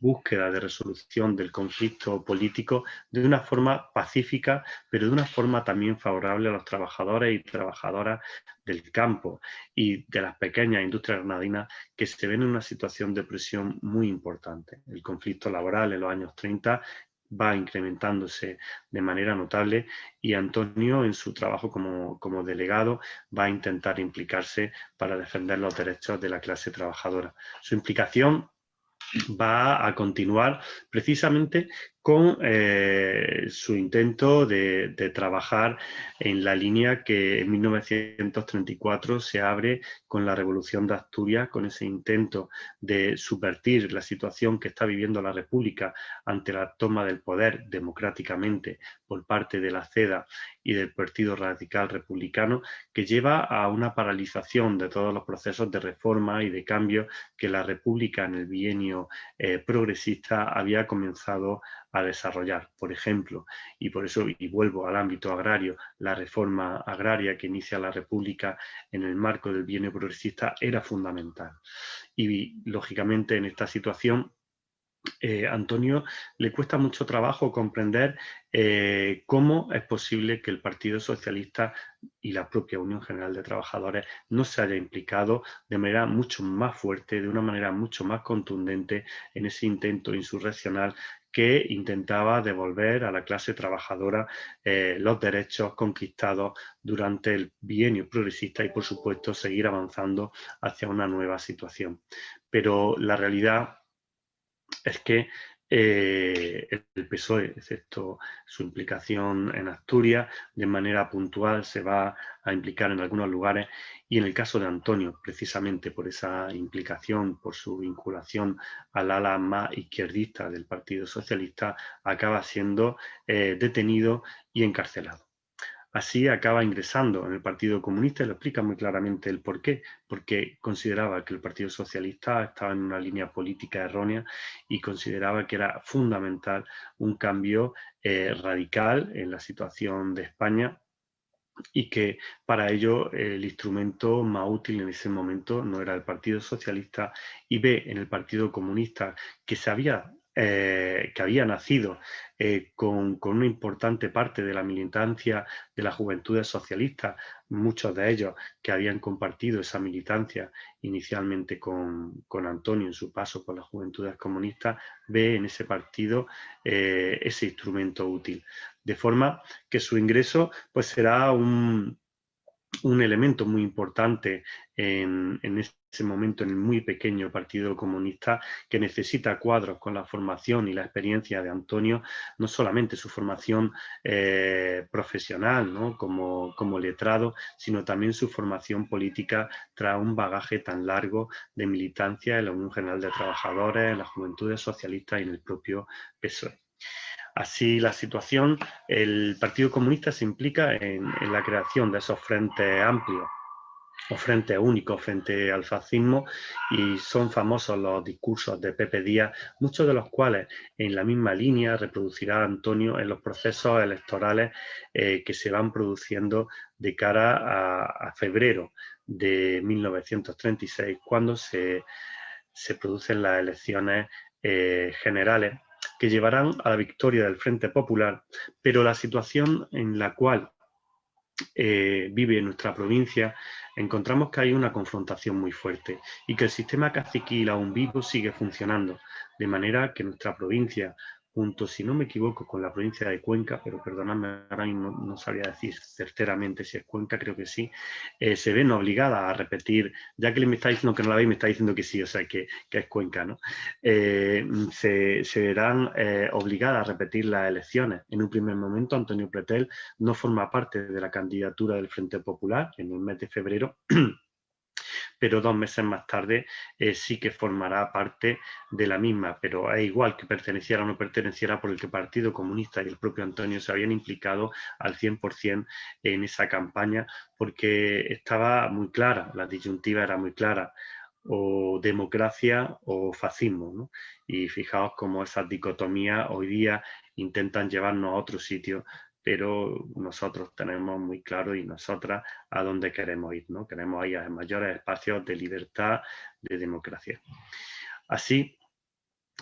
Speaker 4: búsqueda de resolución del conflicto político de una forma pacífica, pero de una forma también favorable a los trabajadores y trabajadoras del campo y de las pequeñas industrias granadinas que se ven en una situación de presión muy importante. El conflicto laboral en los años 30 va incrementándose de manera notable y Antonio, en su trabajo como delegado, va a intentar implicarse para defender los derechos de la clase trabajadora. Su implicación va a continuar precisamente con su intento de trabajar en la línea que en 1934 se abre con la Revolución de Asturias, con ese intento de subvertir la situación que está viviendo la República ante la toma del poder democráticamente por parte de la CEDA y del Partido Radical Republicano, que lleva a una paralización de todos los procesos de reforma y de cambio que la República en el bienio progresista había comenzado a desarrollar. Por ejemplo, y por eso, y vuelvo al ámbito agrario, la reforma agraria que inicia la República en el marco del bienio progresista era fundamental. Y lógicamente en esta situación Antonio le cuesta mucho trabajo comprender cómo es posible que el Partido Socialista y la propia Unión General de Trabajadores no se haya implicado de manera mucho más fuerte, de una manera mucho más contundente en ese intento insurreccional que intentaba devolver a la clase trabajadora los derechos conquistados durante el bienio progresista y, por supuesto, seguir avanzando hacia una nueva situación. Pero la realidad es que el PSOE, excepto su implicación en Asturias, de manera puntual se va a implicar en algunos lugares, y en el caso de Antonio, precisamente por esa implicación, por su vinculación al ala más izquierdista del Partido Socialista, acaba siendo detenido y encarcelado. Así acaba ingresando en el Partido Comunista y lo explica muy claramente el por qué, porque consideraba que el Partido Socialista estaba en una línea política errónea y consideraba que era fundamental un cambio radical en la situación de España, y que para ello el instrumento más útil en ese momento no era el Partido Socialista, y ve en el Partido Comunista, que había nacido con una importante parte de la militancia de las juventudes socialistas, muchos de ellos que habían compartido esa militancia inicialmente con Antonio en su paso por las juventudes comunistas, ve en ese partido ese instrumento útil. De forma que su ingreso pues será un elemento muy importante en ese momento en el muy pequeño Partido Comunista, que necesita cuadros con la formación y la experiencia de Antonio, no solamente su formación profesional, ¿no?, como letrado, sino también su formación política tras un bagaje tan largo de militancia en la Unión General de Trabajadores, en las Juventudes Socialistas y en el propio PSOE. Así la situación, el Partido Comunista se implica en la creación de esos frentes amplios o frentes únicos frente al fascismo, y son famosos los discursos de Pepe Díaz, muchos de los cuales en la misma línea reproducirá Antonio en los procesos electorales que se van produciendo de cara a febrero de 1936, cuando se producen las elecciones generales, que llevarán a la victoria del Frente Popular, pero la situación en la cual vive nuestra provincia, encontramos que hay una confrontación muy fuerte y que el sistema caciquil aún vivo sigue funcionando, de manera que nuestra provincia, junto, si no me equivoco, con la provincia de Cuenca, pero perdonadme, ahora mismo no sabría decir certeramente si es Cuenca, creo que sí, se ven obligadas a repetir, ya que me está diciendo que no la veis, me está diciendo que sí, o sea que es Cuenca, ¿no? Se verán obligadas a repetir las elecciones. En un primer momento, Antonio Pretel no forma parte de la candidatura del Frente Popular en el mes de febrero, pero 2 meses más tarde sí que formará parte de la misma, pero es igual que perteneciera o no perteneciera, porque el Partido Comunista y el propio Antonio se habían implicado al 100% en esa campaña, porque estaba muy clara, la disyuntiva era muy clara: o democracia o fascismo, ¿no? Y fijaos cómo esas dicotomías hoy día intentan llevarnos a otro sitio, pero nosotros tenemos muy claro, y nosotras, a dónde queremos ir, ¿no? Queremos ir a mayores espacios de libertad, de democracia. Así,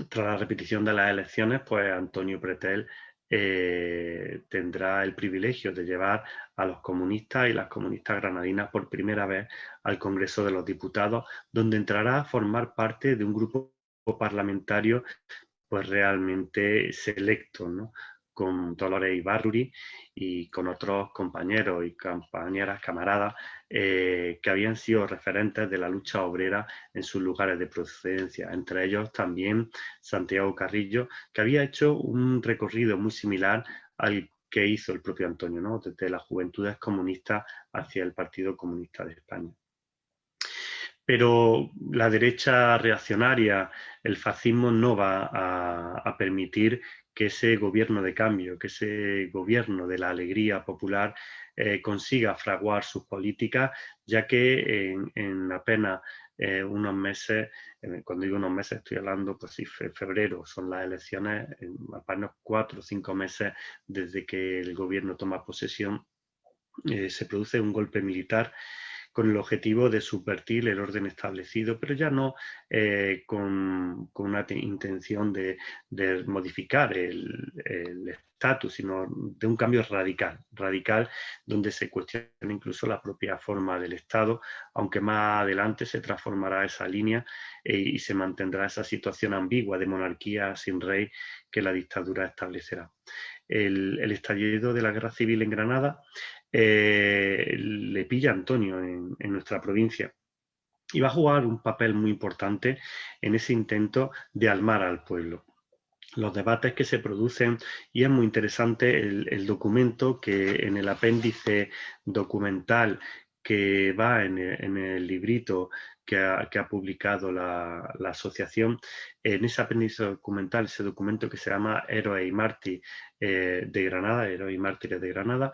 Speaker 4: tras la repetición de las elecciones, pues Antonio Pretel tendrá el privilegio de llevar a los comunistas y las comunistas granadinas por primera vez al Congreso de los Diputados, donde entrará a formar parte de un grupo parlamentario pues realmente selecto, ¿no?, con Dolores Ibarruri y con otros compañeros y compañeras, camaradas, que habían sido referentes de la lucha obrera en sus lugares de procedencia. Entre ellos también Santiago Carrillo, que había hecho un recorrido muy similar al que hizo el propio Antonio, ¿no?, desde las Juventudes Comunistas hacia el Partido Comunista de España. Pero la derecha reaccionaria, el fascismo, no va a permitir que ese gobierno de cambio, que ese gobierno de la alegría popular consiga fraguar sus políticas, ya que en apenas unos meses, cuando digo unos meses estoy hablando, pues sí, febrero son las elecciones, en apenas 4 o 5 meses desde que el gobierno toma posesión, se produce un golpe militar con el objetivo de subvertir el orden establecido, pero ya no con una intención de modificar el estatus, sino de un cambio radical, donde se cuestiona incluso la propia forma del Estado, aunque más adelante se transformará esa línea y se mantendrá esa situación ambigua de monarquía sin rey que la dictadura establecerá. El estallido de la guerra civil en Granada le pilla a Antonio en nuestra provincia y va a jugar un papel muy importante en ese intento de armar al pueblo. Los debates que se producen, y es muy interesante el documento que en el apéndice documental que va en el librito que ha publicado la asociación, en ese apéndice documental, ese documento que se llama Héroes y Mártires de Granada, Héroes y Mártires de Granada,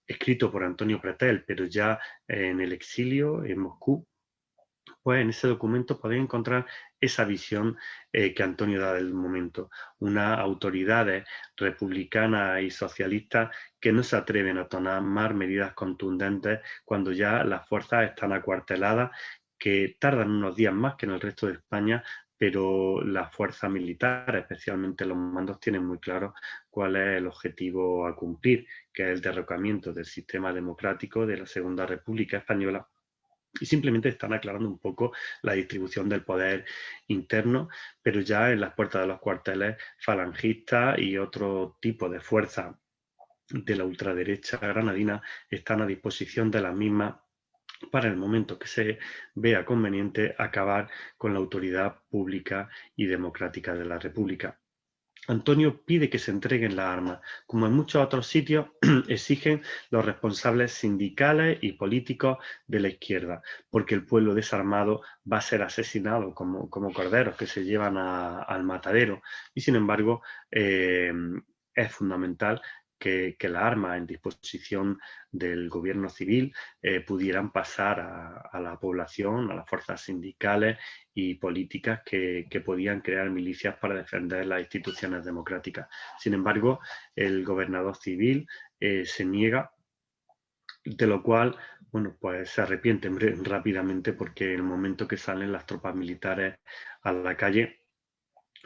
Speaker 4: escrito por Antonio Pretel, pero ya en el exilio en Moscú, pues en ese documento podéis encontrar esa visión que Antonio da del momento. Unas autoridades republicanas y socialistas que no se atreven a tomar medidas contundentes cuando ya las fuerzas están acuarteladas, que tardan unos días más que en el resto de España, pero las fuerzas militares, especialmente los mandos, tienen muy claro cuál es el objetivo a cumplir, que es el derrocamiento del sistema democrático de la Segunda República Española. Y simplemente están aclarando un poco la distribución del poder interno, pero ya en las puertas de los cuarteles falangistas y otro tipo de fuerzas de la ultraderecha granadina están a disposición de las mismas para el momento que se vea conveniente acabar con la autoridad pública y democrática de la República. Antonio pide que se entreguen las armas. Como en muchos otros sitios, exigen los responsables sindicales y políticos de la izquierda, porque el pueblo desarmado va a ser asesinado como corderos que se llevan al matadero. Y sin embargo, es fundamental que las armas en disposición del gobierno civil pudieran pasar a la población, a las fuerzas sindicales y políticas que podían crear milicias para defender las instituciones democráticas. Sin embargo, el gobernador civil se niega, de lo cual, bueno, pues se arrepiente rápidamente, porque en el momento que salen las tropas militares a la calle,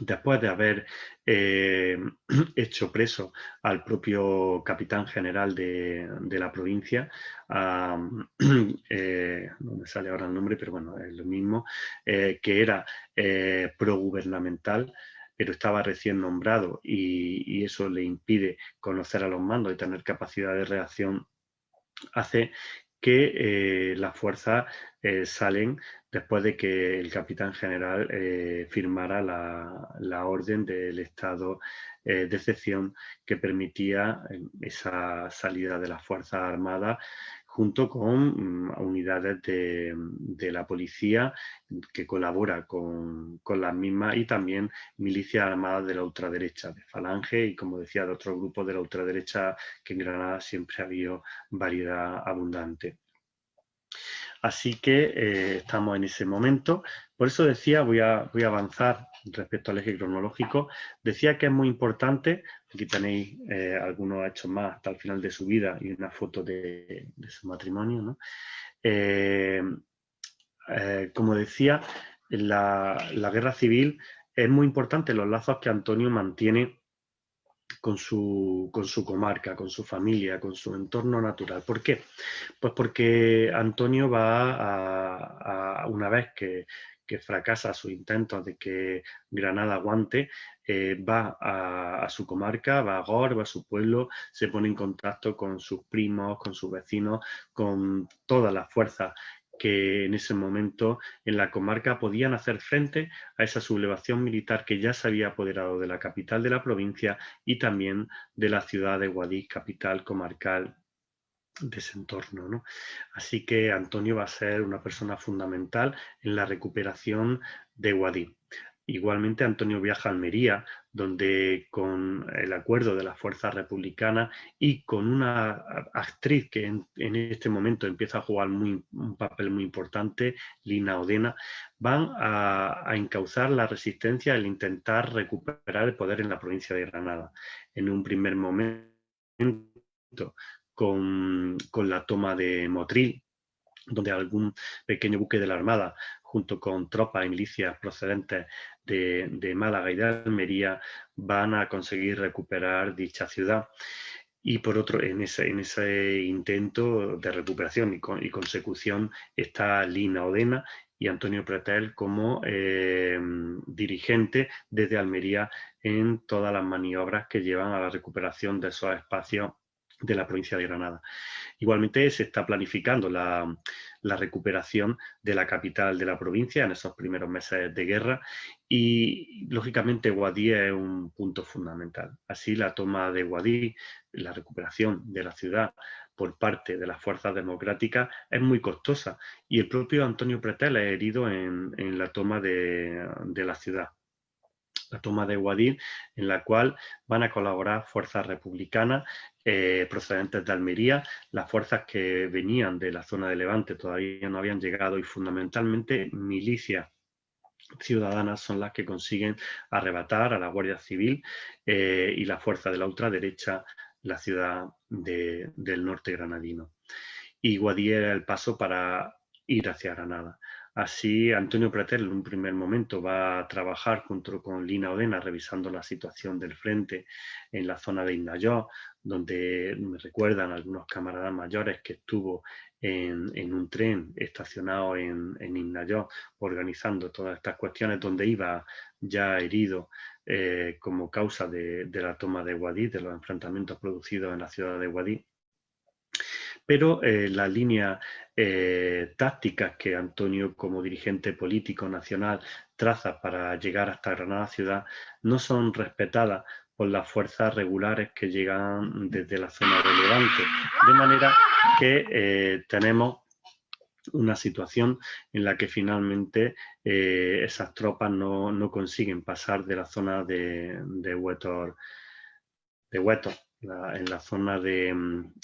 Speaker 4: después de haber hecho preso al propio capitán general de la provincia, no me sale ahora el nombre, pero bueno, es lo mismo, que era progubernamental, pero estaba recién nombrado y eso le impide conocer a los mandos y tener capacidad de reacción, hace que las fuerzas salen después de que el capitán general firmara la orden del estado de excepción que permitía esa salida de las Fuerzas Armadas, junto con unidades de la policía que colabora con las mismas, y también milicias armadas de la ultraderecha, de Falange y, como decía, de otros grupos de la ultraderecha, que en Granada siempre ha habido variedad abundante. Así que estamos en ese momento. Por eso decía, voy a avanzar respecto al eje cronológico. Decía que es muy importante, aquí tenéis algunos hechos más hasta el final de su vida y una foto de su matrimonio, ¿no? Como decía, la guerra civil es muy importante, los lazos que Antonio mantiene con su comarca, con su familia, con su entorno natural. ¿Por qué? Pues porque Antonio va una vez que fracasa sus intentos de que Granada aguante, va a su comarca, va a Gor, va a su pueblo, se pone en contacto con sus primos, con sus vecinos, con todas las fuerzas que en ese momento en la comarca podían hacer frente a esa sublevación militar que ya se había apoderado de la capital de la provincia y también de la ciudad de Guadix, capital comarcal de ese entorno, ¿no? Así que Antonio va a ser una persona fundamental en la recuperación de Guadix. Igualmente, Antonio viaja a Almería, donde con el acuerdo de las fuerzas republicanas y con una actriz que en este momento empieza a jugar un papel muy importante, Lina Odena, van a encauzar la resistencia, el intentar recuperar el poder en la provincia de Granada. En un primer momento, con la toma de Motril, donde algún pequeño buque de la Armada, junto con tropas y milicias procedentes de Málaga y de Almería, van a conseguir recuperar dicha ciudad. Y por otro, en ese intento de recuperación y consecución está Lina Odena y Antonio Pretel como dirigente desde Almería en todas las maniobras que llevan a la recuperación de esos espacios de la provincia de Granada. Igualmente se está planificando la recuperación de la capital de la provincia en esos primeros meses de guerra y, lógicamente, Guadix es un punto fundamental. Así, la toma de Guadix, la recuperación de la ciudad por parte de las fuerzas democráticas es muy costosa y el propio Antonio Pretel es herido en la toma de la ciudad. La toma de Guadix, en la cual van a colaborar fuerzas republicanas procedentes de Almería, las fuerzas que venían de la zona de Levante todavía no habían llegado y fundamentalmente milicias ciudadanas son las que consiguen arrebatar a la Guardia Civil y la fuerza de la ultraderecha la ciudad del norte granadino. Y Guadix era el paso para ir hacia Granada. Así, Antonio Pretel en un primer momento va a trabajar junto con Lina Odena revisando la situación del frente en la zona de Innayó, donde me recuerdan algunos camaradas mayores que estuvo en un tren estacionado en Innayó organizando todas estas cuestiones, donde iba ya herido como causa de la toma de Guadix, de los enfrentamientos producidos en la ciudad de Guadix. Pero las líneas tácticas que Antonio, como dirigente político nacional, traza para llegar hasta Granada ciudad no son respetadas por las fuerzas regulares que llegan desde la zona de Levante. De manera que tenemos una situación en la que finalmente esas tropas no consiguen pasar de la zona de Huétor, en la zona de,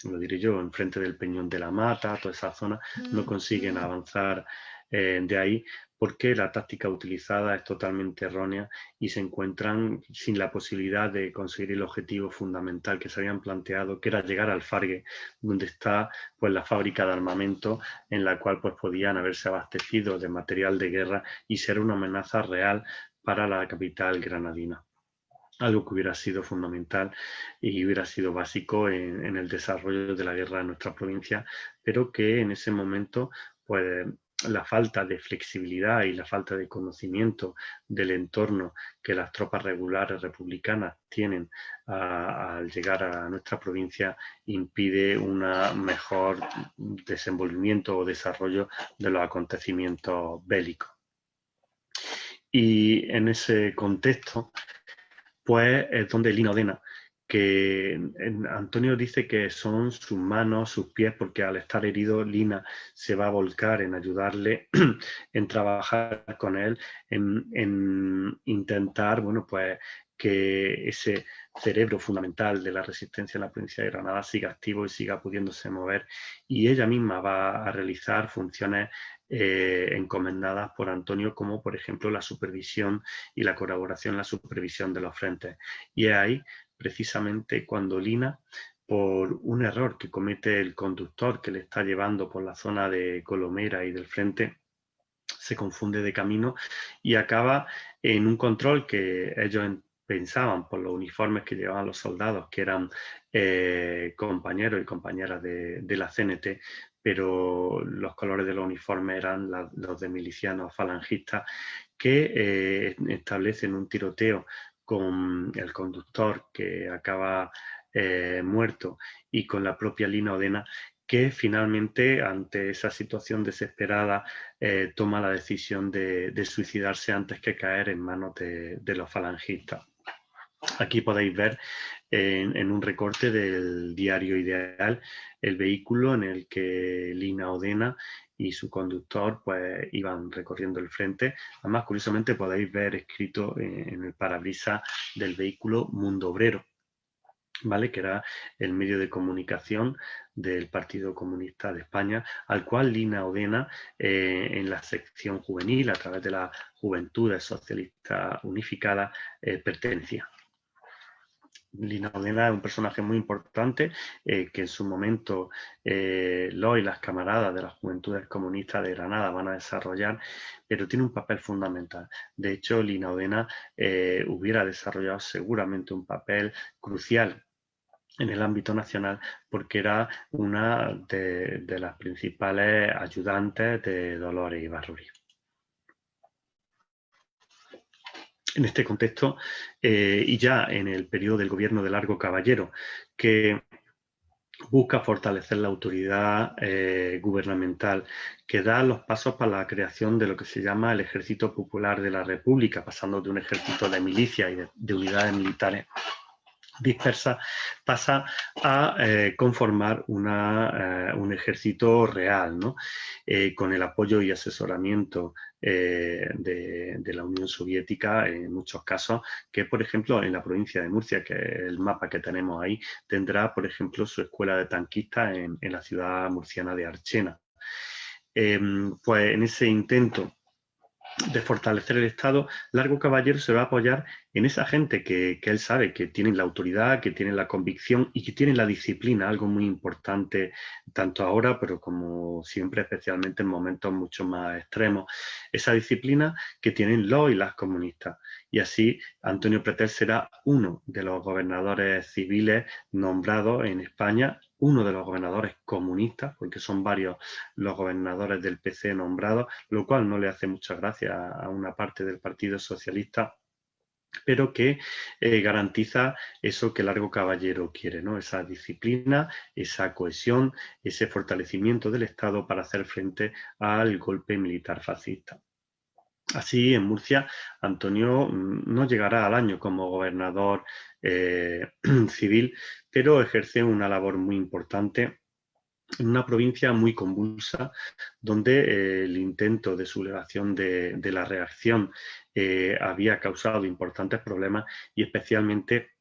Speaker 4: lo diré yo, enfrente del Peñón de la Mata, toda esa zona, no consiguen avanzar de ahí porque la táctica utilizada es totalmente errónea y se encuentran sin la posibilidad de conseguir el objetivo fundamental que se habían planteado, que era llegar al Fargue, donde está pues la fábrica de armamento en la cual pues podían haberse abastecido de material de guerra y ser una amenaza real para la capital granadina. Algo que hubiera sido fundamental y hubiera sido básico en el desarrollo de la guerra en nuestra provincia, pero que en ese momento, pues, la falta de flexibilidad y la falta de conocimiento del entorno que las tropas regulares republicanas tienen al llegar a nuestra provincia impide un mejor desenvolvimiento o desarrollo de los acontecimientos bélicos. Y en ese contexto, pues es donde Lina Odena, que Antonio dice que son sus manos, sus pies, porque al estar herido Lina se va a volcar en ayudarle, en trabajar con él, en intentar, bueno, pues que ese cerebro fundamental de la resistencia en la provincia de Granada siga activo y siga pudiéndose mover. Y ella misma va a realizar funciones encomendadas por Antonio, como por ejemplo la supervisión y la colaboración, la supervisión de los frentes. Y es ahí precisamente cuando Lina, por un error que comete el conductor que le está llevando por la zona de Colomera y del frente, se confunde de camino y acaba en un control que ellos pensaban por los uniformes que llevaban los soldados, que eran compañeros y compañeras de la CNT, pero los colores de los uniformes eran los de milicianos falangistas que establecen un tiroteo con el conductor que acaba muerto y con la propia Lina Odena, que finalmente, ante esa situación desesperada, toma la decisión de suicidarse antes que caer en manos de los falangistas. Aquí podéis ver en un recorte del diario Ideal el vehículo en el que Lina Odena y su conductor pues iban recorriendo el frente. Además, curiosamente, podéis ver escrito en el parabrisas del vehículo Mundo Obrero, ¿vale? Que era el medio de comunicación del Partido Comunista de España, al cual Lina Odena, en la sección juvenil, a través de las Juventudes Socialistas Unificadas, pertenecía. Linaudena es un personaje muy importante que en su momento Lo y las camaradas de las Juventudes Comunistas de Granada van a desarrollar, pero tiene un papel fundamental. De hecho, Linaudena hubiera desarrollado seguramente un papel crucial en el ámbito nacional porque era una de las principales ayudantes de Dolores Ibárruri. En este contexto, y ya en el periodo del gobierno de Largo Caballero, que busca fortalecer la autoridad gubernamental, que da los pasos para la creación de lo que se llama el Ejército Popular de la República, pasando de un ejército de milicias y de unidades militares dispersa, pasa a conformar un ejército real, ¿no? Con el apoyo y asesoramiento de la Unión Soviética en muchos casos, que por ejemplo en la provincia de Murcia, que es el mapa que tenemos ahí, tendrá por ejemplo su escuela de tanquistas en la ciudad murciana de Archena. Pues en ese intento de fortalecer el Estado, Largo Caballero se va a apoyar en esa gente que él sabe que tienen la autoridad, que tienen la convicción y que tienen la disciplina, algo muy importante tanto ahora, pero como siempre, especialmente en momentos mucho más extremos. Esa disciplina que tienen los y las comunistas. Y así Antonio Pretel será uno de los gobernadores civiles nombrados en España, uno de los gobernadores comunistas, porque son varios los gobernadores del PC nombrados, lo cual no le hace mucha gracia a una parte del Partido Socialista, pero que garantiza eso que Largo Caballero quiere, ¿no? Esa disciplina, esa cohesión, ese fortalecimiento del Estado para hacer frente al golpe militar fascista. Así, en Murcia, Antonio no llegará al año como gobernador civil, pero ejerce una labor muy importante en una provincia muy convulsa, donde el intento de sublevación de la reacción había causado importantes problemas y especialmente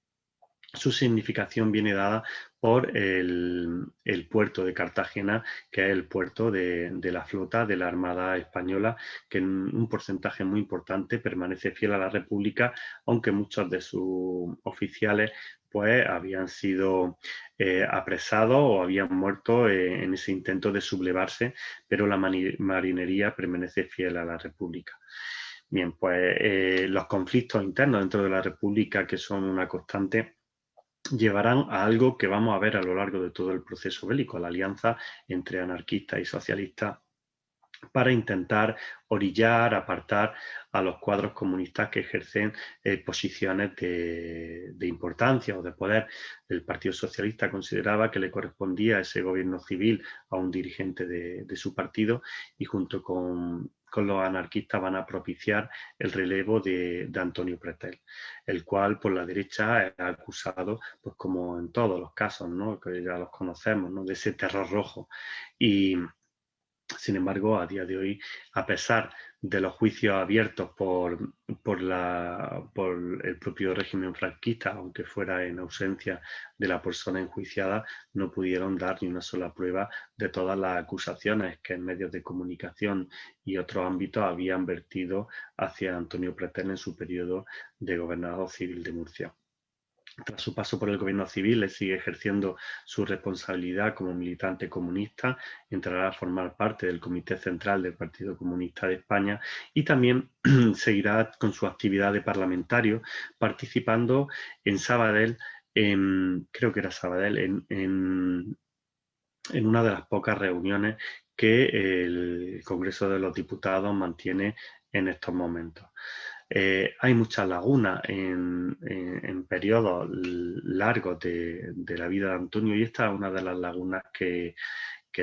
Speaker 4: su significación viene dada por el puerto de Cartagena, que es el puerto de la flota de la Armada Española, que en un porcentaje muy importante permanece fiel a la República, aunque muchos de sus oficiales pues habían sido apresados o habían muerto en ese intento de sublevarse, pero la marinería permanece fiel a la República. Bien, pues los conflictos internos dentro de la República, que son una constante, llevarán a algo que vamos a ver a lo largo de todo el proceso bélico, la alianza entre anarquistas y socialistas para intentar orillar, apartar a los cuadros comunistas que ejercen posiciones de importancia o de poder. El Partido Socialista consideraba que le correspondía ese gobierno civil a un dirigente de su partido y junto con los anarquistas van a propiciar el relevo de Antonio Pretel, el cual por la derecha es acusado, pues como en todos los casos, ¿no? Que ya los conocemos, ¿no? De ese terror rojo. Y sin embargo, a día de hoy, a pesar de los juicios abiertos por el propio régimen franquista, aunque fuera en ausencia de la persona enjuiciada, no pudieron dar ni una sola prueba de todas las acusaciones que en medios de comunicación y otros ámbitos habían vertido hacia Antonio Pretel en su periodo de gobernador civil de Murcia. Tras su paso por el gobierno civil, él sigue ejerciendo su responsabilidad como militante comunista, entrará a formar parte del Comité Central del Partido Comunista de España y también seguirá con su actividad de parlamentario, participando en Sabadell, creo que era Sabadell, en una de las pocas reuniones que el Congreso de los Diputados mantiene en estos momentos. Hay muchas lagunas en periodos largos de la vida de Antonio y esta es una de las lagunas que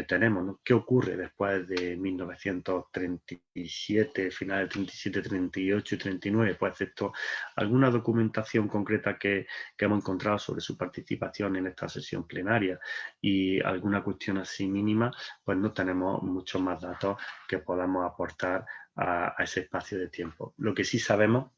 Speaker 4: tenemos, ¿no? ¿Qué ocurre después de 1937, finales de 37, 38 y 39? Pues excepto alguna documentación concreta que hemos encontrado sobre su participación en esta sesión plenaria y alguna cuestión así mínima, pues no tenemos muchos más datos que podamos aportar a ese espacio de tiempo. Lo que sí sabemos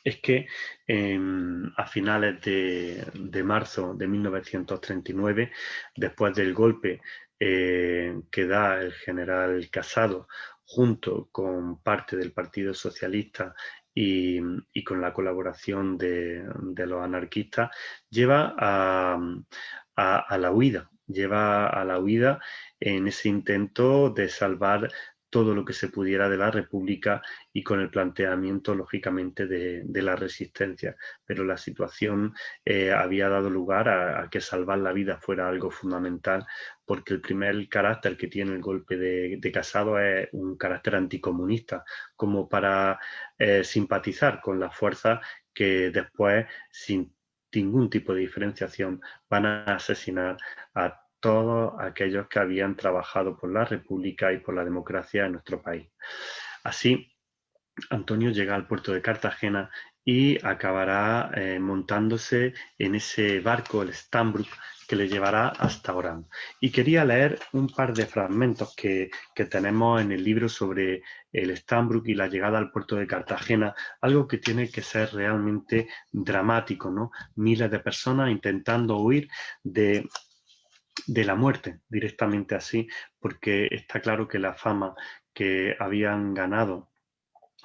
Speaker 4: es que a finales de marzo de 1939, después del golpe que da el general Casado junto con parte del Partido Socialista y con la colaboración de los anarquistas, lleva a la huida. Lleva a la huida en ese intento de salvar todo lo que se pudiera de la República y con el planteamiento, lógicamente, de la resistencia. Pero la situación había dado lugar a que salvar la vida fuera algo fundamental, porque el primer carácter que tiene el golpe de Casado es un carácter anticomunista, como para simpatizar con las fuerzas que después, sin ningún tipo de diferenciación, van a asesinar a todos aquellos que habían trabajado por la República y por la democracia en nuestro país. Así, Antonio llega al puerto de Cartagena y acabará montándose en ese barco, el Stambrook, que le llevará hasta Orán. Y quería leer un par de fragmentos que tenemos en el libro sobre el Stambrook y la llegada al puerto de Cartagena, algo que tiene que ser realmente dramático, ¿no? Miles de personas intentando huir de la muerte, directamente así, porque está claro que la fama que habían ganado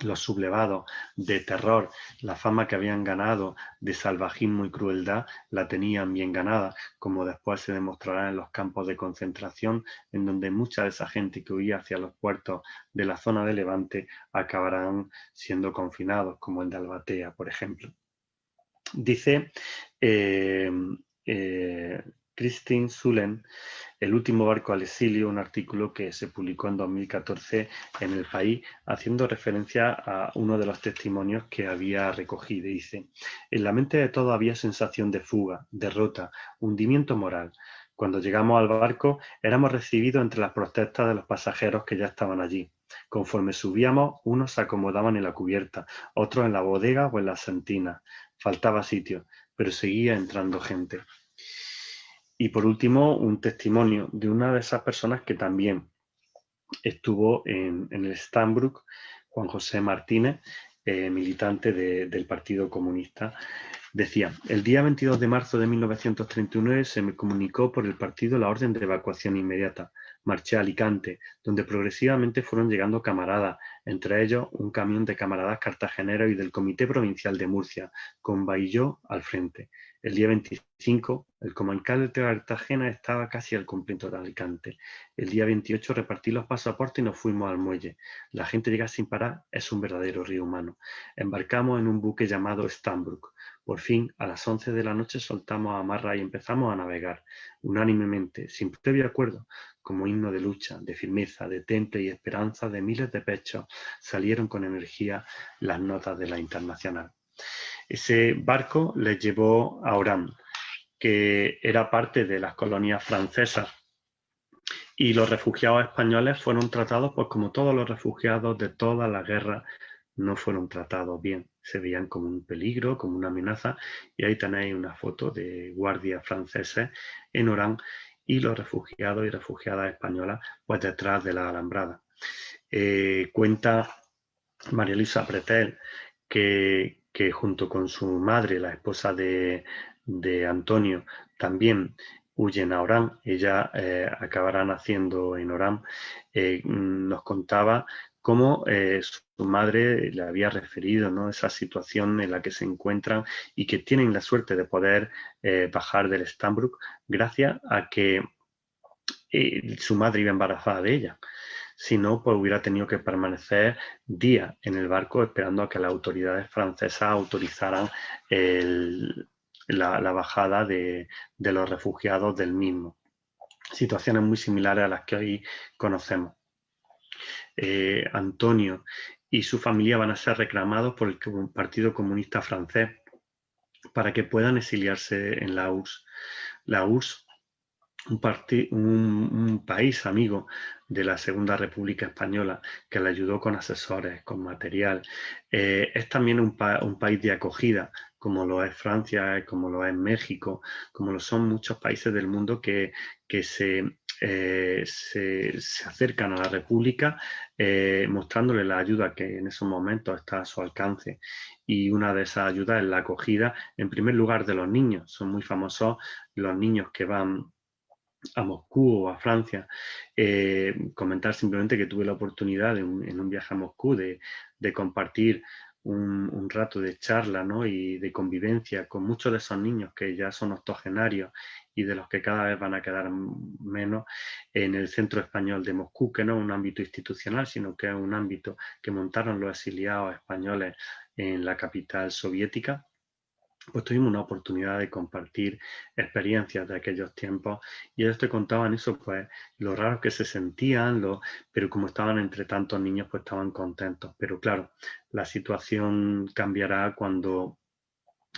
Speaker 4: los sublevados de terror, la fama que habían ganado de salvajismo y crueldad, la tenían bien ganada, como después se demostrará en los campos de concentración, en donde mucha de esa gente que huía hacia los puertos de la zona de Levante acabarán siendo confinados, como el de Albatea, por ejemplo. Dice Christine Sulen, El último barco al exilio, un artículo que se publicó en 2014 en El País, haciendo referencia a uno de los testimonios que había recogido. Dice: en la mente de todos había sensación de fuga, derrota, hundimiento moral. Cuando llegamos al barco, éramos recibidos entre las protestas de los pasajeros que ya estaban allí. Conforme subíamos, unos se acomodaban en la cubierta, otros en la bodega o en la sentina. Faltaba sitio, pero seguía entrando gente. Y por último, un testimonio de una de esas personas que también estuvo en el Stambrook, Juan José Martínez, militante del Partido Comunista. Decía: el día 22 de marzo de 1939 se me comunicó por el partido la orden de evacuación inmediata. Marché a Alicante, donde progresivamente fueron llegando camaradas, entre ellos un camión de camaradas cartageneros y del Comité Provincial de Murcia, con Bailló al frente. El día 25, el comarcal de Cartagena estaba casi al completo de Alicante. El día 28 repartí los pasaportes y nos fuimos al muelle. La gente llega sin parar, es un verdadero río humano. Embarcamos en un buque llamado Stambrook. Por fin, a las 11 de la noche soltamos amarra y empezamos a navegar, unánimemente, sin previo acuerdo, como himno de lucha, de firmeza, de temple y esperanza de miles de pechos, salieron con energía las notas de la Internacional. Ese barco les llevó a Orán, que era parte de las colonias francesas, y los refugiados españoles fueron tratados, pues como todos los refugiados de toda la guerra, no fueron tratados bien, se veían como un peligro, como una amenaza, y ahí tenéis una foto de guardias franceses en Orán y los refugiados y refugiadas españolas pues detrás de la alambrada. Cuenta María Luisa Pretel que junto con su madre, la esposa de Antonio, también huyen a Orán. Ella acabará naciendo en Orán. Nos contaba cómo su madre le había referido, ¿no?, esa situación en la que se encuentran y que tienen la suerte de poder bajar del Stambrook gracias a que su madre iba embarazada de ella. Si no, pues hubiera tenido que permanecer días en el barco esperando a que las autoridades francesas autorizaran la bajada de los refugiados del mismo. Situaciones muy similares a las que hoy conocemos. Antonio y su familia van a ser reclamados por el Partido Comunista Francés para que puedan exiliarse en la URSS. La URSS, un país amigo de la Segunda República Española, que le ayudó con asesores, con material. Es también un país de acogida, como lo es Francia, como lo es México, como lo son muchos países del mundo que se acercan a la República mostrándole la ayuda que en esos momentos está a su alcance. Y una de esas ayudas es la acogida, en primer lugar, de los niños. Son muy famosos los niños que van a Moscú o a Francia. Comentar simplemente que tuve la oportunidad en un viaje a Moscú de compartir un rato de charla, ¿no? Y de convivencia con muchos de esos niños que ya son octogenarios y de los que cada vez van a quedar menos en el Centro Español de Moscú, que no es un ámbito institucional, sino que es un ámbito que montaron los exiliados españoles en la capital soviética. Pues tuvimos una oportunidad de compartir experiencias de aquellos tiempos y ellos te contaban eso, pues lo raro que se sentían, pero como estaban entre tantos niños, pues estaban contentos. Pero claro, la situación cambiará cuando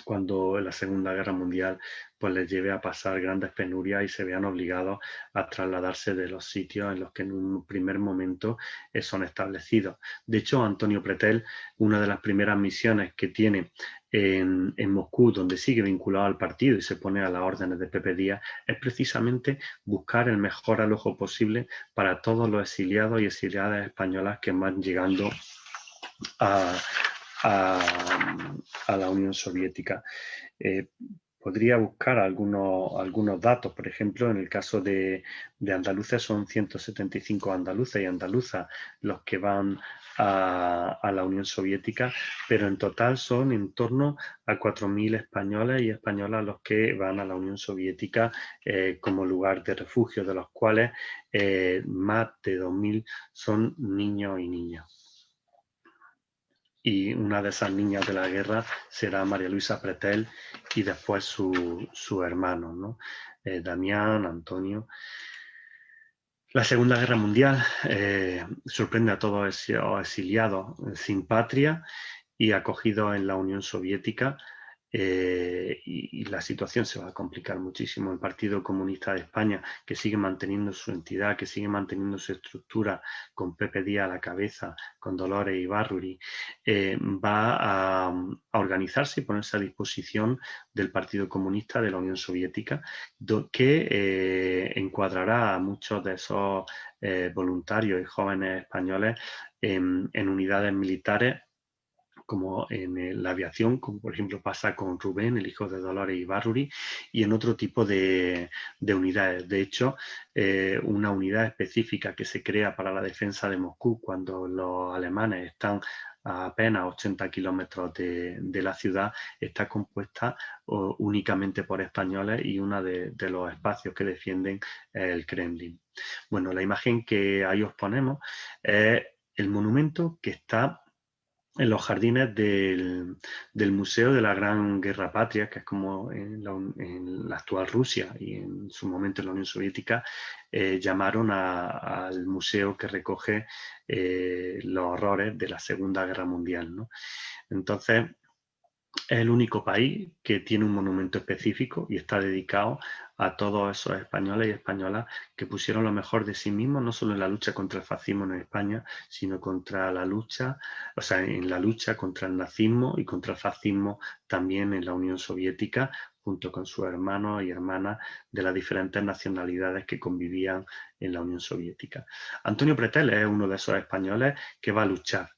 Speaker 4: en la Segunda Guerra Mundial pues les lleve a pasar grandes penurias y se vean obligados a trasladarse de los sitios en los que en un primer momento son establecidos. De hecho, Antonio Pretel, una de las primeras misiones que tiene en Moscú, donde sigue vinculado al partido y se pone a las órdenes de Pepe Díaz, es precisamente buscar el mejor alojo posible para todos los exiliados y exiliadas españolas que van llegando a la Unión Soviética. Podría buscar algunos datos, por ejemplo, en el caso de andaluces son 175 andaluces y andaluzas los que van a la Unión Soviética, pero en total son en torno a 4.000 españoles y españolas los que van a la Unión Soviética como lugar de refugio, de los cuales más de 2.000 son niños y niñas. Y una de esas niñas de la guerra será María Luisa Pretel y después su hermano, ¿no? Damián, Antonio. La Segunda Guerra Mundial sorprende a todos esos exiliados sin patria y acogidos en la Unión Soviética. Y la situación se va a complicar muchísimo. El Partido Comunista de España, que sigue manteniendo su entidad, que sigue manteniendo su estructura, con Pepe Díaz a la cabeza, con Dolores Ibárruri, va a organizarse y ponerse a disposición del Partido Comunista de la Unión Soviética, que encuadrará a muchos de esos voluntarios y jóvenes españoles en unidades militares, como en la aviación, como por ejemplo pasa con Rubén, el hijo de Dolores Ibárruri, y en otro tipo de unidades. De hecho, una unidad específica que se crea para la defensa de Moscú cuando los alemanes están a apenas 80 kilómetros de la ciudad, está compuesta únicamente por españoles y uno de los espacios que defienden es el Kremlin. Bueno, la imagen que ahí os ponemos es el monumento que está en los jardines del Museo de la Gran Guerra Patria, que es como en la actual Rusia y en su momento en la Unión Soviética, llamaron al museo que recoge los horrores de la Segunda Guerra Mundial, ¿no? Entonces, es el único país que tiene un monumento específico y está dedicado a todos esos españoles y españolas que pusieron lo mejor de sí mismos, no solo en la lucha contra el fascismo en España, sino contra la lucha, o sea, en la lucha contra el nazismo y contra el fascismo también en la Unión Soviética, junto con sus hermanos y hermanas de las diferentes nacionalidades que convivían en la Unión Soviética. Antonio Pretel es uno de esos españoles que va a luchar.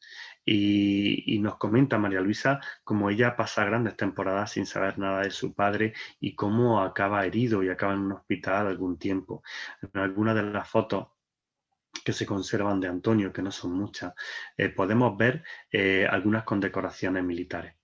Speaker 4: Y nos comenta María Luisa cómo ella pasa grandes temporadas sin saber nada de su padre y cómo acaba herido y acaba en un hospital algún tiempo. En algunas de las fotos que se conservan de Antonio, que no son muchas, podemos ver algunas condecoraciones militares.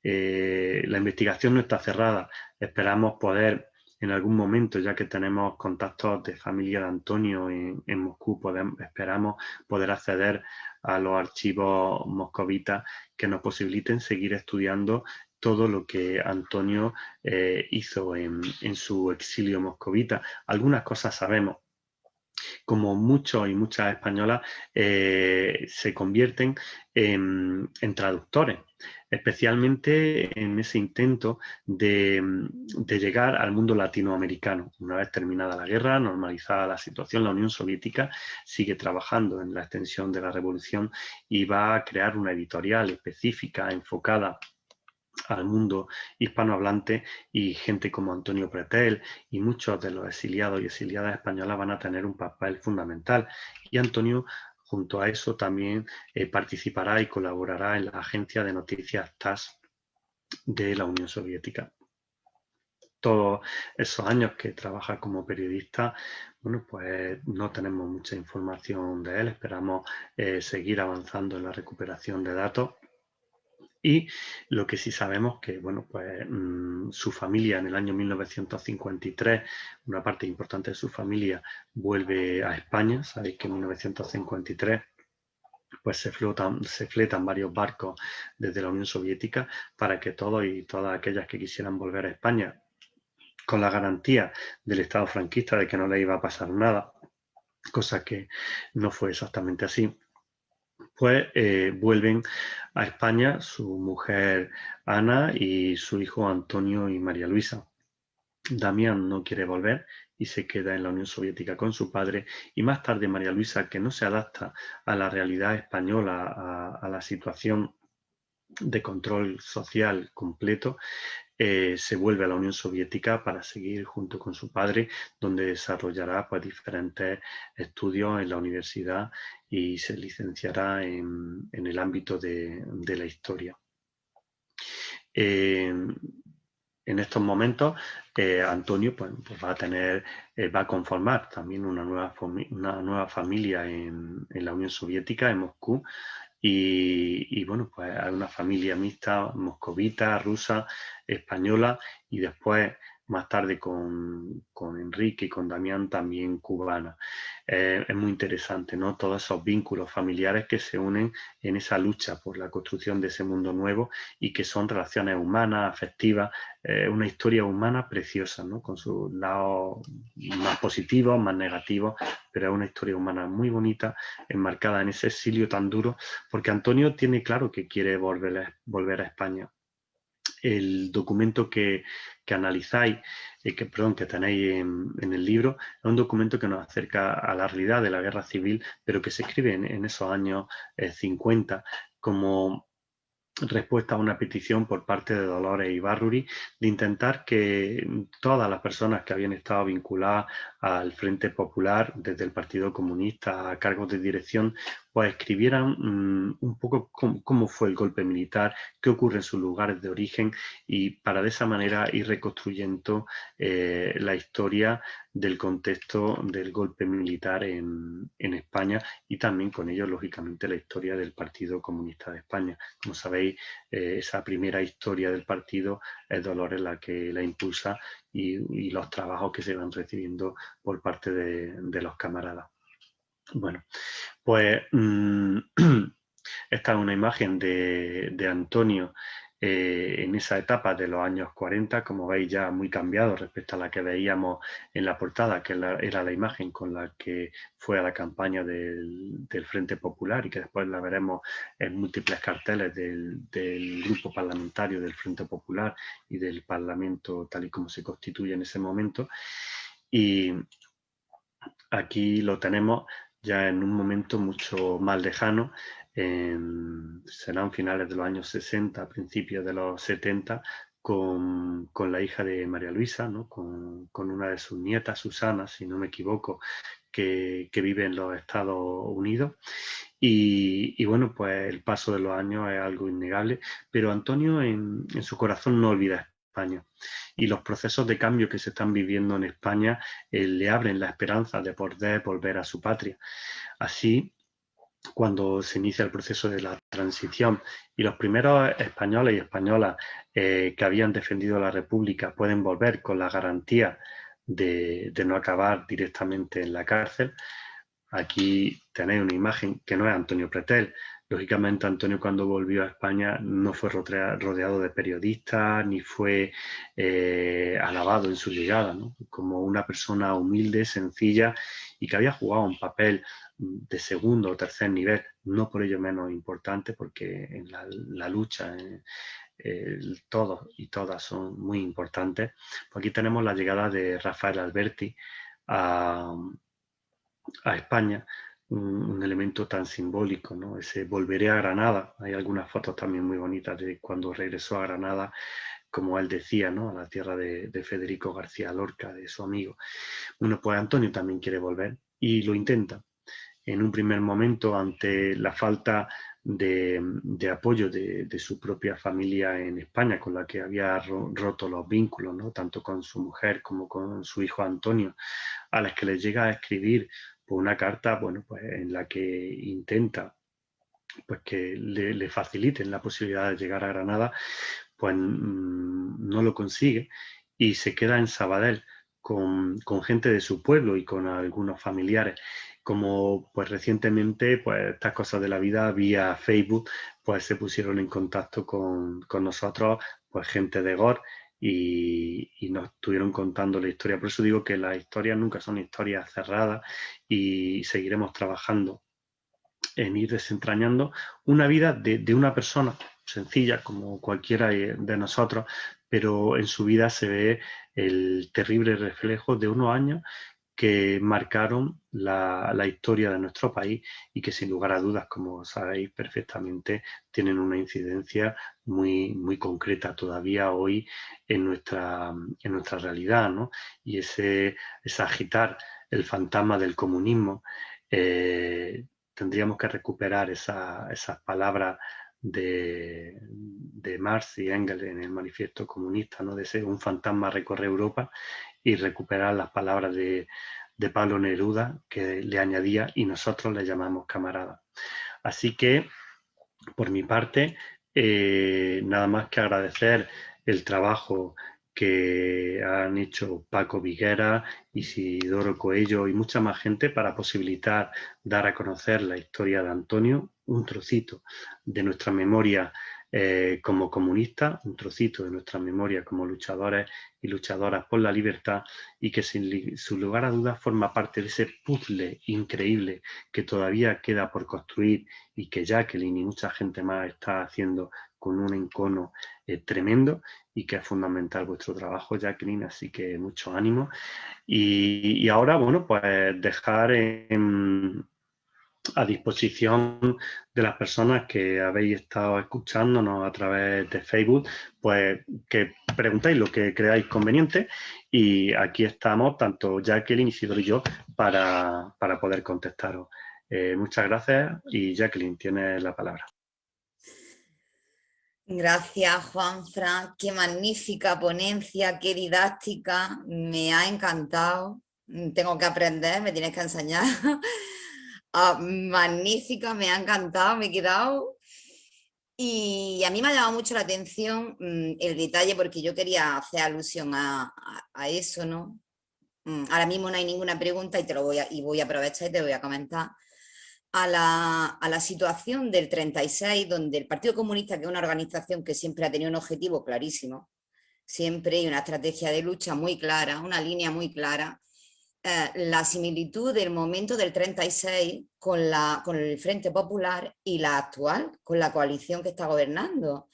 Speaker 4: La investigación no está cerrada. Esperamos poder en algún momento, ya que tenemos contactos de familia de Antonio en Moscú, esperamos poder acceder a los archivos moscovitas que nos posibiliten seguir estudiando todo lo que Antonio hizo en su exilio moscovita. Algunas cosas sabemos. Como muchos y muchas españolas se convierten en traductores, especialmente en ese intento de llegar al mundo latinoamericano. Una vez terminada la guerra, normalizada la situación, la Unión Soviética sigue trabajando en la extensión de la revolución y va a crear una editorial específica, enfocada al mundo hispanohablante, y gente como Antonio Pretel y muchos de los exiliados y exiliadas españolas van a tener un papel fundamental. Y Antonio, junto a eso, también participará y colaborará en la agencia de noticias TASS de la Unión Soviética. Todos esos años que trabaja como periodista, bueno, pues no tenemos mucha información de él. Esperamos seguir avanzando en la recuperación de datos Y lo que sí sabemos que, bueno, pues su familia en el año 1953, una parte importante de su familia vuelve a España. Sabéis que en 1953 pues se fletan varios barcos desde la Unión Soviética para que todos y todas aquellas que quisieran volver a España, con la garantía del Estado franquista de que no le iba a pasar nada, cosa que no fue exactamente así, pues vuelven a España su mujer Ana y su hijo Antonio y María Luisa. Damián no quiere volver y se queda en la Unión Soviética con su padre, y más tarde María Luisa, que no se adapta a la realidad española, a la situación de control social completo, se vuelve a la Unión Soviética para seguir junto con su padre, donde desarrollará pues, diferentes estudios en la universidad y se licenciará en el ámbito de la historia. En estos momentos, Antonio pues, va a conformar también una nueva familia en la Unión Soviética, en Moscú, y bueno, pues hay una familia mixta moscovita, rusa, española, y después, más tarde, con Enrique y con Damián, también cubana. Es muy interesante, ¿no? Todos esos vínculos familiares que se unen en esa lucha por la construcción de ese mundo nuevo, y que son relaciones humanas, afectivas, una historia humana preciosa, ¿no? Con sus lados más positivos, más negativos, pero es una historia humana muy bonita, enmarcada en ese exilio tan duro, porque Antonio tiene claro que quiere volver a España. El documento que analizáis, que tenéis en el libro, es un documento que nos acerca a la realidad de la guerra civil, pero que se escribe en esos años 50 como respuesta a una petición por parte de Dolores Ibárruri de intentar que todas las personas que habían estado vinculadas al Frente Popular, desde el Partido Comunista a cargos de dirección, pues escribieran un poco cómo fue el golpe militar, qué ocurre en sus lugares de origen, y para de esa manera ir reconstruyendo la historia del contexto del golpe militar en España, y también con ello, lógicamente, la historia del Partido Comunista de España. Como sabéis, esa primera historia del partido es Dolores la que la impulsa, y los trabajos que se van recibiendo por parte de los camaradas. Bueno, pues esta es una imagen de Antonio en esa etapa de los años 40, como veis ya muy cambiado respecto a la que veíamos en la portada, que era la imagen con la que fue a la campaña del Frente Popular, y que después la veremos en múltiples carteles del grupo parlamentario del Frente Popular y del Parlamento tal y como se constituye en ese momento. Y aquí lo tenemos ya en un momento mucho más lejano, serán finales de los años 60, principios de los 70, con la hija de María Luisa, ¿no? con una de sus nietas, Susana, si no me equivoco, que vive en los Estados Unidos. Y bueno, pues el paso de los años es algo innegable, pero Antonio en su corazón no olvida España. Y los procesos de cambio que se están viviendo en España le abren la esperanza de poder volver a su patria. Así, cuando se inicia el proceso de la transición y los primeros españoles y españolas que habían defendido la República pueden volver con la garantía de no acabar directamente en la cárcel. Aquí tenéis una imagen que no es Antonio Pretel. Lógicamente, Antonio, cuando volvió a España, no fue rodeado de periodistas ni fue alabado en su llegada, ¿no? Como una persona humilde, sencilla, y que había jugado un papel de segundo o tercer nivel, no por ello menos importante, porque en la lucha todos y todas son muy importantes. Pues aquí tenemos la llegada de Rafael Alberti a España, un elemento tan simbólico, ¿no? Ese volveré a Granada. Hay algunas fotos también muy bonitas de cuando regresó a Granada, como él decía, ¿no? A la tierra de Federico García Lorca, de su amigo. Bueno, pues Antonio también quiere volver y lo intenta. En un primer momento, ante la falta de apoyo de su propia familia en España, con la que había roto los vínculos, ¿no? Tanto con su mujer como con su hijo Antonio, a las que les llega a escribir por una carta, bueno, pues en la que intenta pues que le faciliten la posibilidad de llegar a Granada, pues no lo consigue y se queda en Sabadell con gente de su pueblo y con algunos familiares. Como pues recientemente, pues estas cosas de la vida vía Facebook, pues se pusieron en contacto con nosotros, pues gente de GOR y nos estuvieron contando la historia. Por eso digo que las historias nunca son historias cerradas y seguiremos trabajando en ir desentrañando una vida de una persona sencilla como cualquiera de nosotros, pero en su vida se ve el terrible reflejo de unos años que marcaron la historia de nuestro país y que sin lugar a dudas, como sabéis perfectamente, tienen una incidencia muy concreta todavía hoy en nuestra realidad, ¿no? Y ese agitar el fantasma del comunismo, tendríamos que recuperar esas palabras de Marx y Engels en el Manifiesto Comunista, ¿no? De ser un fantasma recorre Europa y recuperar las palabras de Pablo Neruda que le añadía y nosotros le llamamos camarada. Así que, por mi parte, nada más que agradecer el trabajo que han hecho Paco Viguera, Isidoro Coello y mucha más gente para posibilitar dar a conocer la historia de Antonio, un trocito de nuestra memoria como comunistas, un trocito de nuestra memoria como luchadores y luchadoras por la libertad y que sin lugar a dudas forma parte de ese puzzle increíble que todavía queda por construir y que Jacqueline y mucha gente más está haciendo con un encono tremendo y que es fundamental vuestro trabajo, Jacqueline, así que mucho ánimo. Y ahora, bueno, pues dejar a disposición de las personas que habéis estado escuchándonos a través de Facebook, pues que preguntéis lo que creáis conveniente y aquí estamos, tanto Jacqueline, Isidoro y yo, para poder contestaros. Muchas gracias y Jacqueline, tienes la palabra.
Speaker 2: Gracias, Juanfran. Qué magnífica ponencia, qué didáctica. Me ha encantado. Tengo que aprender, me tienes que enseñar. Magnífica, me ha encantado, me he quedado. Y a mí me ha llamado mucho la atención el detalle, porque yo quería hacer alusión a eso, ¿no? Ahora mismo no hay ninguna pregunta y voy a aprovechar y te voy a comentar. A la situación del 36, donde el Partido Comunista, que es una organización que siempre ha tenido un objetivo clarísimo, siempre y una estrategia de lucha muy clara, una línea muy clara, la similitud del momento del 36 con el Frente Popular y la actual, con la coalición que está gobernando.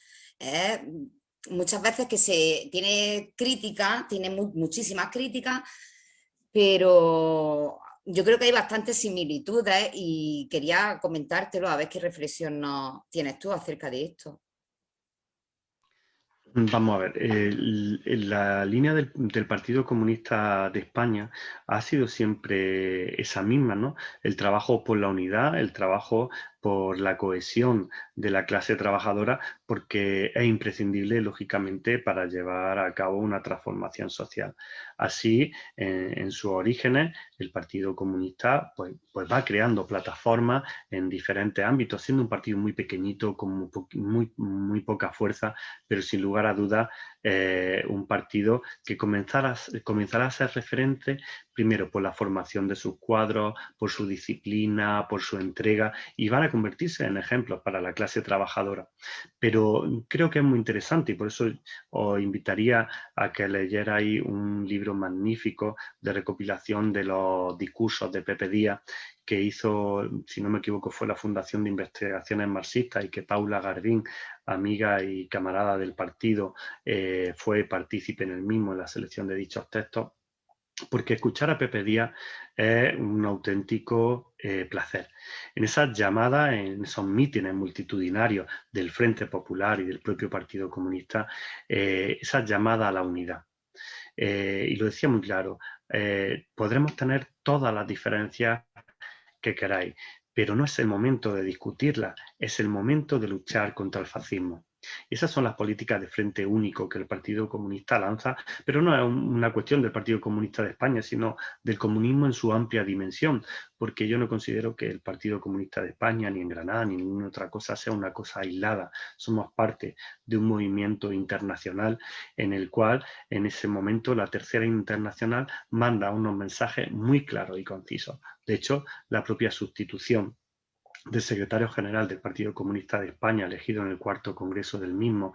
Speaker 2: Muchas veces que se tiene crítica, tiene muchísimas críticas, pero yo creo que hay bastantes similitudes y quería comentártelo a ver qué reflexión tienes tú acerca de esto.
Speaker 4: Vamos a ver, la línea del Partido Comunista de España ha sido siempre esa misma, ¿no? El trabajo por la unidad, el trabajo por la cohesión de la clase trabajadora, porque es imprescindible, lógicamente, para llevar a cabo una transformación social. Así, en sus orígenes, el Partido Comunista pues va creando plataformas en diferentes ámbitos, siendo un partido muy pequeñito, con muy poca fuerza, pero sin lugar a dudas un partido que comenzará a ser referente primero por la formación de sus cuadros, por su disciplina, por su entrega, y van a convertirse en ejemplos para la clase trabajadora. Pero creo que es muy interesante y por eso os invitaría a que leyerais un libro magnífico de recopilación de los discursos de Pepe Díaz que hizo, si no me equivoco, fue la Fundación de Investigaciones Marxistas y que Paula Gardín, amiga y camarada del partido, fue partícipe en el mismo, en la selección de dichos textos, porque escuchar a Pepe Díaz es un auténtico placer. En esas llamadas, en esos mítines multitudinarios del Frente Popular y del propio Partido Comunista, esas llamadas a la unidad. Y lo decía muy claro, podremos tener todas las diferencias que queráis, pero no es el momento de discutirlas, es el momento de luchar contra el fascismo. Esas son las políticas de frente único que el Partido Comunista lanza, pero no es una cuestión del Partido Comunista de España, sino del comunismo en su amplia dimensión, porque yo no considero que el Partido Comunista de España, ni en Granada, ni ninguna otra cosa, sea una cosa aislada. Somos parte de un movimiento internacional en el cual, en ese momento, la Tercera Internacional manda unos mensajes muy claros y concisos. De hecho, la propia sustitución del secretario general del Partido Comunista de España, elegido en el cuarto congreso del mismo,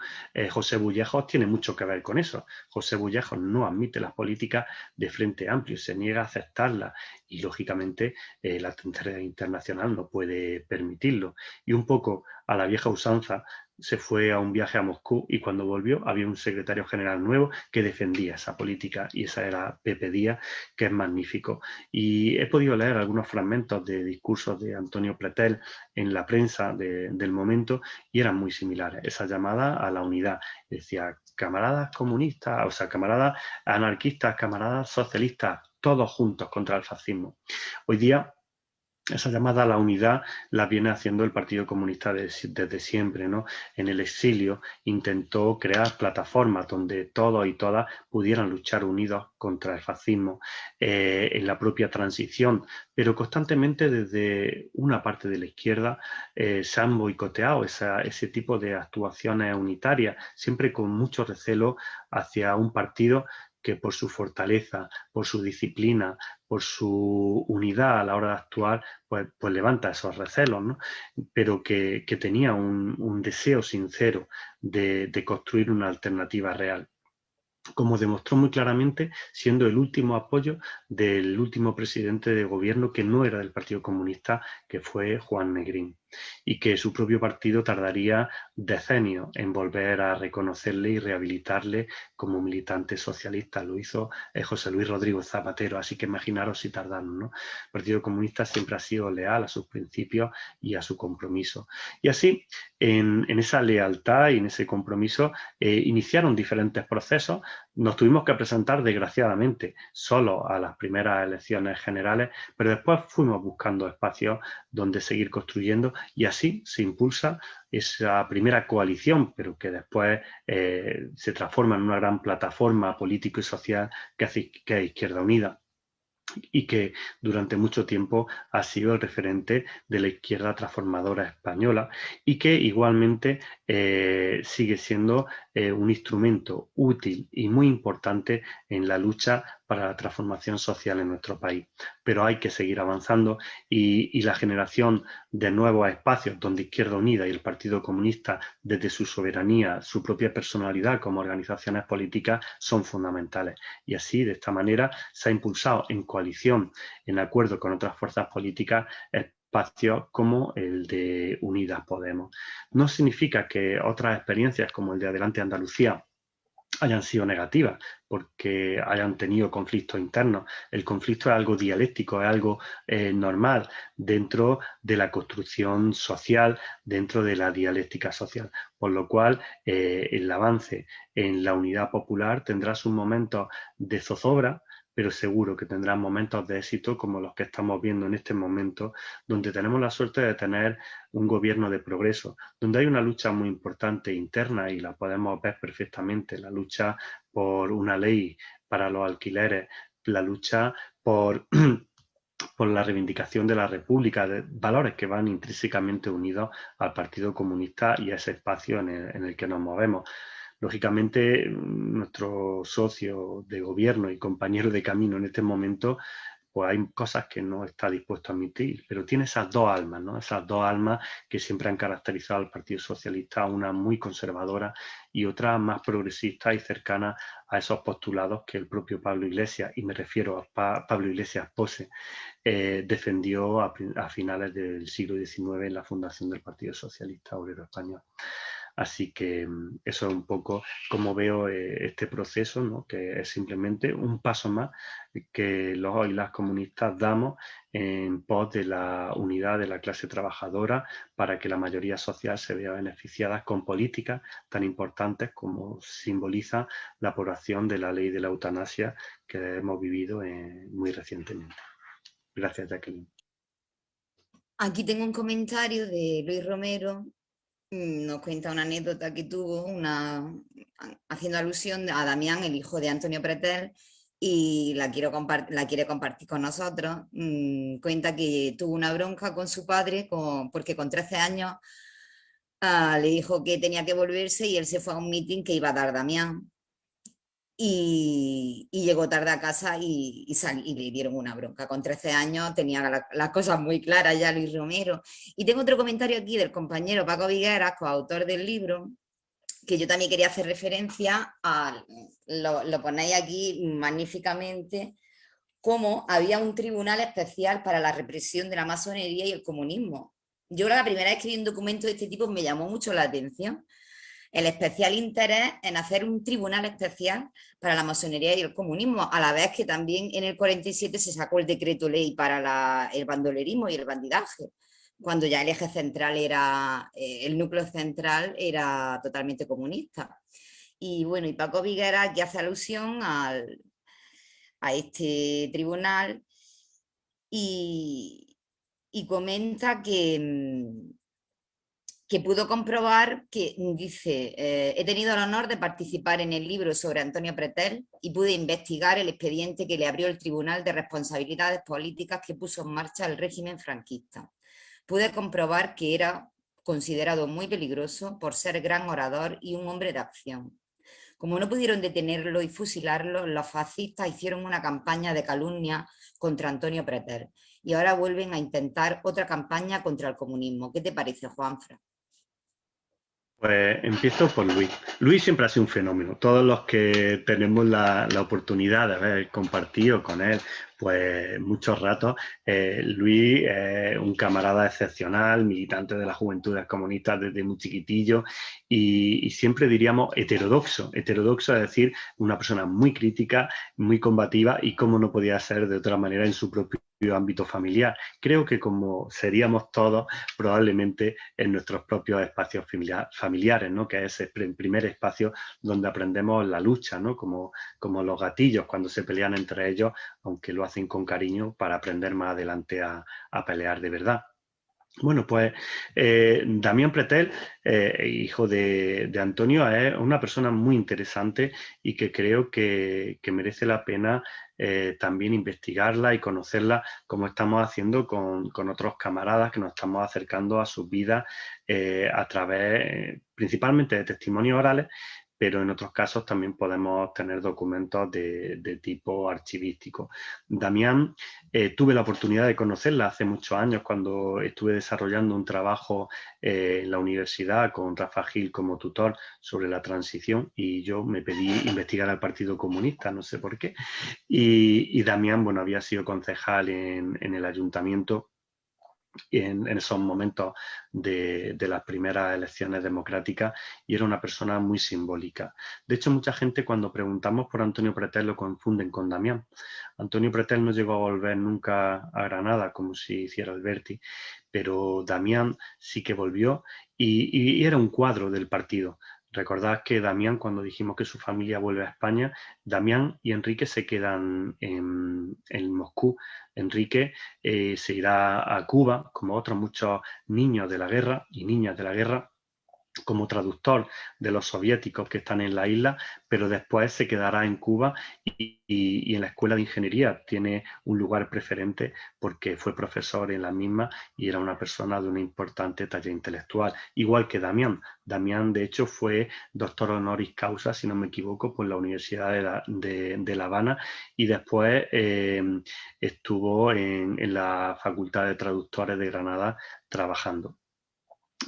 Speaker 4: José Bullejos, tiene mucho que ver con eso. José Bullejos no admite las políticas de Frente Amplio, se niega a aceptarlas y, lógicamente, la Tercera Internacional no puede permitirlo. Y un poco a la vieja usanza, se fue a un viaje a Moscú y cuando volvió había un secretario general nuevo que defendía esa política y esa era Pepe Díaz, que es magnífico. Y he podido leer algunos fragmentos de discursos de Antonio Pretel en la prensa del momento y eran muy similares. Esa llamada a la unidad, decía, camaradas comunistas, o sea, camaradas anarquistas, camaradas socialistas, todos juntos contra el fascismo. Hoy día esa llamada a la unidad la viene haciendo el Partido Comunista desde siempre, ¿no? En el exilio intentó crear plataformas donde todos y todas pudieran luchar unidos contra el fascismo, en la propia transición, pero constantemente desde una parte de la izquierda se han boicoteado ese tipo de actuaciones unitarias, siempre con mucho recelo hacia un partido que por su fortaleza, por su disciplina, por su unidad a la hora de actuar, pues levanta esos recelos, ¿no? Pero que tenía un deseo sincero de construir una alternativa real, como demostró muy claramente siendo el último apoyo del último presidente de gobierno que no era del Partido Comunista, que fue Juan Negrín, y que su propio partido tardaría decenios en volver a reconocerle y rehabilitarle como militante socialista. Lo hizo José Luis Rodríguez Zapatero, así que imaginaros si tardaron, ¿no? El Partido Comunista siempre ha sido leal a sus principios y a su compromiso. Y así, en esa lealtad y en ese compromiso, iniciaron diferentes procesos. Nos tuvimos que presentar, desgraciadamente, solo a las primeras elecciones generales, pero después fuimos buscando espacios donde seguir construyendo y así se impulsa esa primera coalición, pero que después se transforma en una gran plataforma político y social que es Izquierda Unida, y que durante mucho tiempo ha sido el referente de la izquierda transformadora española y que igualmente sigue siendo un instrumento útil y muy importante en la lucha para la transformación social en nuestro país. Pero hay que seguir avanzando y la generación de nuevos espacios donde Izquierda Unida y el Partido Comunista, desde su soberanía, su propia personalidad como organizaciones políticas, son fundamentales. Y así, de esta manera, se ha impulsado en coalición, en acuerdo con otras fuerzas políticas, espacios como el de Unidas Podemos. No significa que otras experiencias como el de Adelante Andalucía hayan sido negativas, porque hayan tenido conflictos internos. El conflicto es algo dialéctico, es algo normal dentro de la construcción social, dentro de la dialéctica social. Por lo cual, el avance en la unidad popular tendrá sus momentos de zozobra, pero seguro que tendrá momentos de éxito como los que estamos viendo en este momento, donde tenemos la suerte de tener un gobierno de progreso, donde hay una lucha muy importante interna y la podemos ver perfectamente, la lucha por una ley para los alquileres, la lucha por la reivindicación de la República, de valores que van intrínsecamente unidos al Partido Comunista y a ese espacio en el que nos movemos. Lógicamente, nuestro socio de gobierno y compañero de camino en este momento, pues hay cosas que no está dispuesto a admitir, pero tiene esas dos almas, ¿no? Esas dos almas que siempre han caracterizado al Partido Socialista, una muy conservadora y otra más progresista y cercana a esos postulados que el propio Pablo Iglesias, y me refiero a Pablo Iglesias Pose, defendió a finales del siglo XIX en la fundación del Partido Socialista Obrero Español. Así que eso es un poco como veo este proceso, ¿no? Que es simplemente un paso más que los y las comunistas damos en pos de la unidad de la clase trabajadora para que la mayoría social se vea beneficiada con políticas tan importantes como simboliza la aprobación de la ley de la eutanasia que hemos vivido muy recientemente. Gracias, Jacqueline.
Speaker 2: Aquí tengo un comentario de Luis Romero nos cuenta una anécdota que tuvo, haciendo alusión a Damián, el hijo de Antonio Pretel, y la quiere compartir con nosotros. Cuenta que tuvo una bronca con su padre porque con 13 años le dijo que tenía que volverse y él se fue a un meeting que iba a dar Damián. Y llegó tarde a casa y le dieron una bronca. Con 13 años tenía las cosas muy claras ya Luis Romero. Y tengo otro comentario aquí del compañero Paco Vigueras, coautor del libro, que yo también quería hacer referencia a, lo ponéis aquí magníficamente, cómo había un tribunal especial para la represión de la masonería y el comunismo. Yo la primera vez que vi un documento de este tipo me llamó mucho la atención. El especial interés en hacer un tribunal especial para la masonería y el comunismo, a la vez que también en el 47 se sacó el decreto ley para el bandolerismo y el bandidaje, cuando ya el eje central era, el núcleo central era totalmente comunista. Y bueno, y Paco Viguera que hace alusión a este tribunal y comenta que pudo comprobar que dice, he tenido el honor de participar en el libro sobre Antonio Pretel y pude investigar el expediente que le abrió el Tribunal de Responsabilidades Políticas que puso en marcha el régimen franquista. Pude comprobar que era considerado muy peligroso por ser gran orador y un hombre de acción. Como no pudieron detenerlo y fusilarlo, los fascistas hicieron una campaña de calumnia contra Antonio Pretel y ahora vuelven a intentar otra campaña contra el comunismo. ¿Qué te parece, Juanfran?
Speaker 4: Pues empiezo por Luis. Luis siempre ha sido un fenómeno. Todos los que tenemos la oportunidad de haber compartido con él pues muchos ratos, Luis es un camarada excepcional, militante de las Juventudes Comunistas desde muy chiquitillo y siempre diríamos heterodoxo. Heterodoxo es decir, una persona muy crítica, muy combativa y como no podía ser de otra manera en su propio ámbito familiar. Creo que como seríamos todos probablemente en nuestros propios espacios familiares, ¿no? Que es el primer espacio donde aprendemos la lucha, ¿no? Como los gatillos cuando se pelean entre ellos, aunque lo hacen con cariño para aprender más adelante a pelear de verdad. Bueno, pues Damián Pretel, hijo de Antonio, es una persona muy interesante y que creo que merece la pena también investigarla y conocerla como estamos haciendo con otros camaradas que nos estamos acercando a sus vidas a través principalmente de testimonios orales, pero en otros casos también podemos tener documentos de tipo archivístico. Damián, tuve la oportunidad de conocerla hace muchos años cuando estuve desarrollando un trabajo en la universidad con Rafa Gil como tutor sobre la transición y yo me pedí investigar al Partido Comunista, no sé por qué. Y Damián, bueno, había sido concejal en el ayuntamiento en esos momentos de las primeras elecciones democráticas y era una persona muy simbólica. De hecho, mucha gente cuando preguntamos por Antonio Pretel lo confunden con Damián. Antonio Pretel no llegó a volver nunca a Granada como si hiciera Alberti, pero Damián sí que volvió y era un cuadro del partido. Recordad que Damián, cuando dijimos que su familia vuelve a España, Damián y Enrique se quedan en Moscú. Enrique se irá a Cuba, como otros muchos niños de la guerra y niñas de la guerra, como traductor de los soviéticos que están en la isla, pero después se quedará en Cuba y en la Escuela de Ingeniería tiene un lugar preferente porque fue profesor en la misma y era una persona de una importante talla intelectual, igual que Damián. Damián, de hecho, fue doctor honoris causa, si no me equivoco, por la Universidad de La Habana y después estuvo en la Facultad de Traductores de Granada trabajando.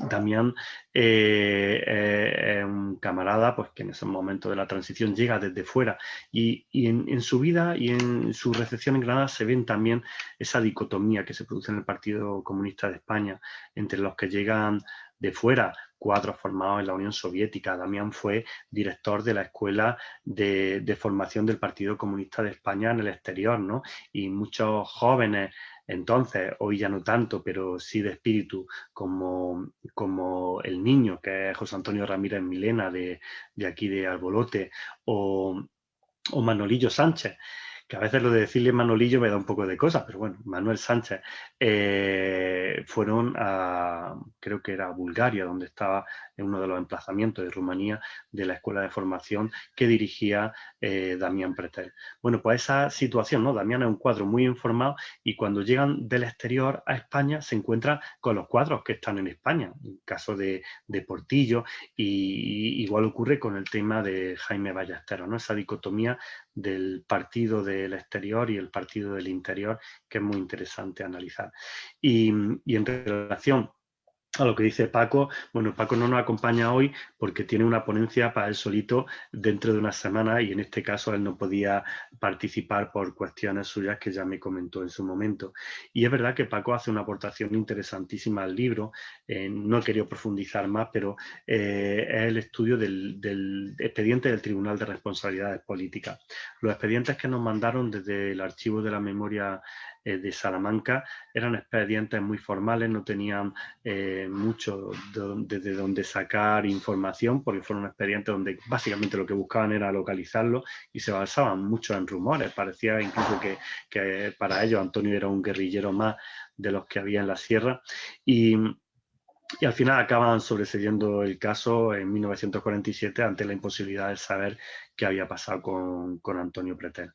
Speaker 4: Damián es un camarada pues, que en esos momentos de la transición llega desde fuera y en su vida y en su recepción en Granada se ven también esa dicotomía que se produce en el Partido Comunista de España entre los que llegan de fuera, cuadros formados en la Unión Soviética. Damián fue director de la Escuela de Formación del Partido Comunista de España en el exterior, ¿no? Y muchos jóvenes entonces, hoy ya no tanto, pero sí de espíritu, como el niño, que es José Antonio Ramírez Milena, de aquí de Albolote, o Manolillo Sánchez, que a veces lo de decirle Manolillo me da un poco de cosa, pero bueno, Manuel Sánchez, fueron a, creo que era a Bulgaria, donde estaba en uno de los emplazamientos de Rumanía de la escuela de formación que dirigía Damián Pretel. Bueno, pues esa situación, ¿no? Damián es un cuadro muy informado y cuando llegan del exterior a España se encuentran con los cuadros que están en España, en el caso de Portillo, y igual ocurre con el tema de Jaime Ballesteros, ¿no? Esa dicotomía del partido del exterior y el partido del interior, que es muy interesante analizar. Y en relación a lo que dice Paco, bueno, Paco no nos acompaña hoy porque tiene una ponencia para él solito dentro de una semana y en este caso él no podía participar por cuestiones suyas que ya me comentó en su momento. Y es verdad que Paco hace una aportación interesantísima al libro, no he querido profundizar más, pero es el estudio del expediente del Tribunal de Responsabilidades Políticas. Los expedientes que nos mandaron desde el Archivo de la Memoria de Salamanca eran expedientes muy formales, no tenían mucho desde donde sacar información, porque fueron expedientes donde básicamente lo que buscaban era localizarlo y se basaban mucho en rumores. Parecía incluso que para ellos Antonio era un guerrillero más de los que había en la sierra y al final acaban sobreseyendo el caso en 1947 ante la imposibilidad de saber qué había pasado con Antonio Pretel.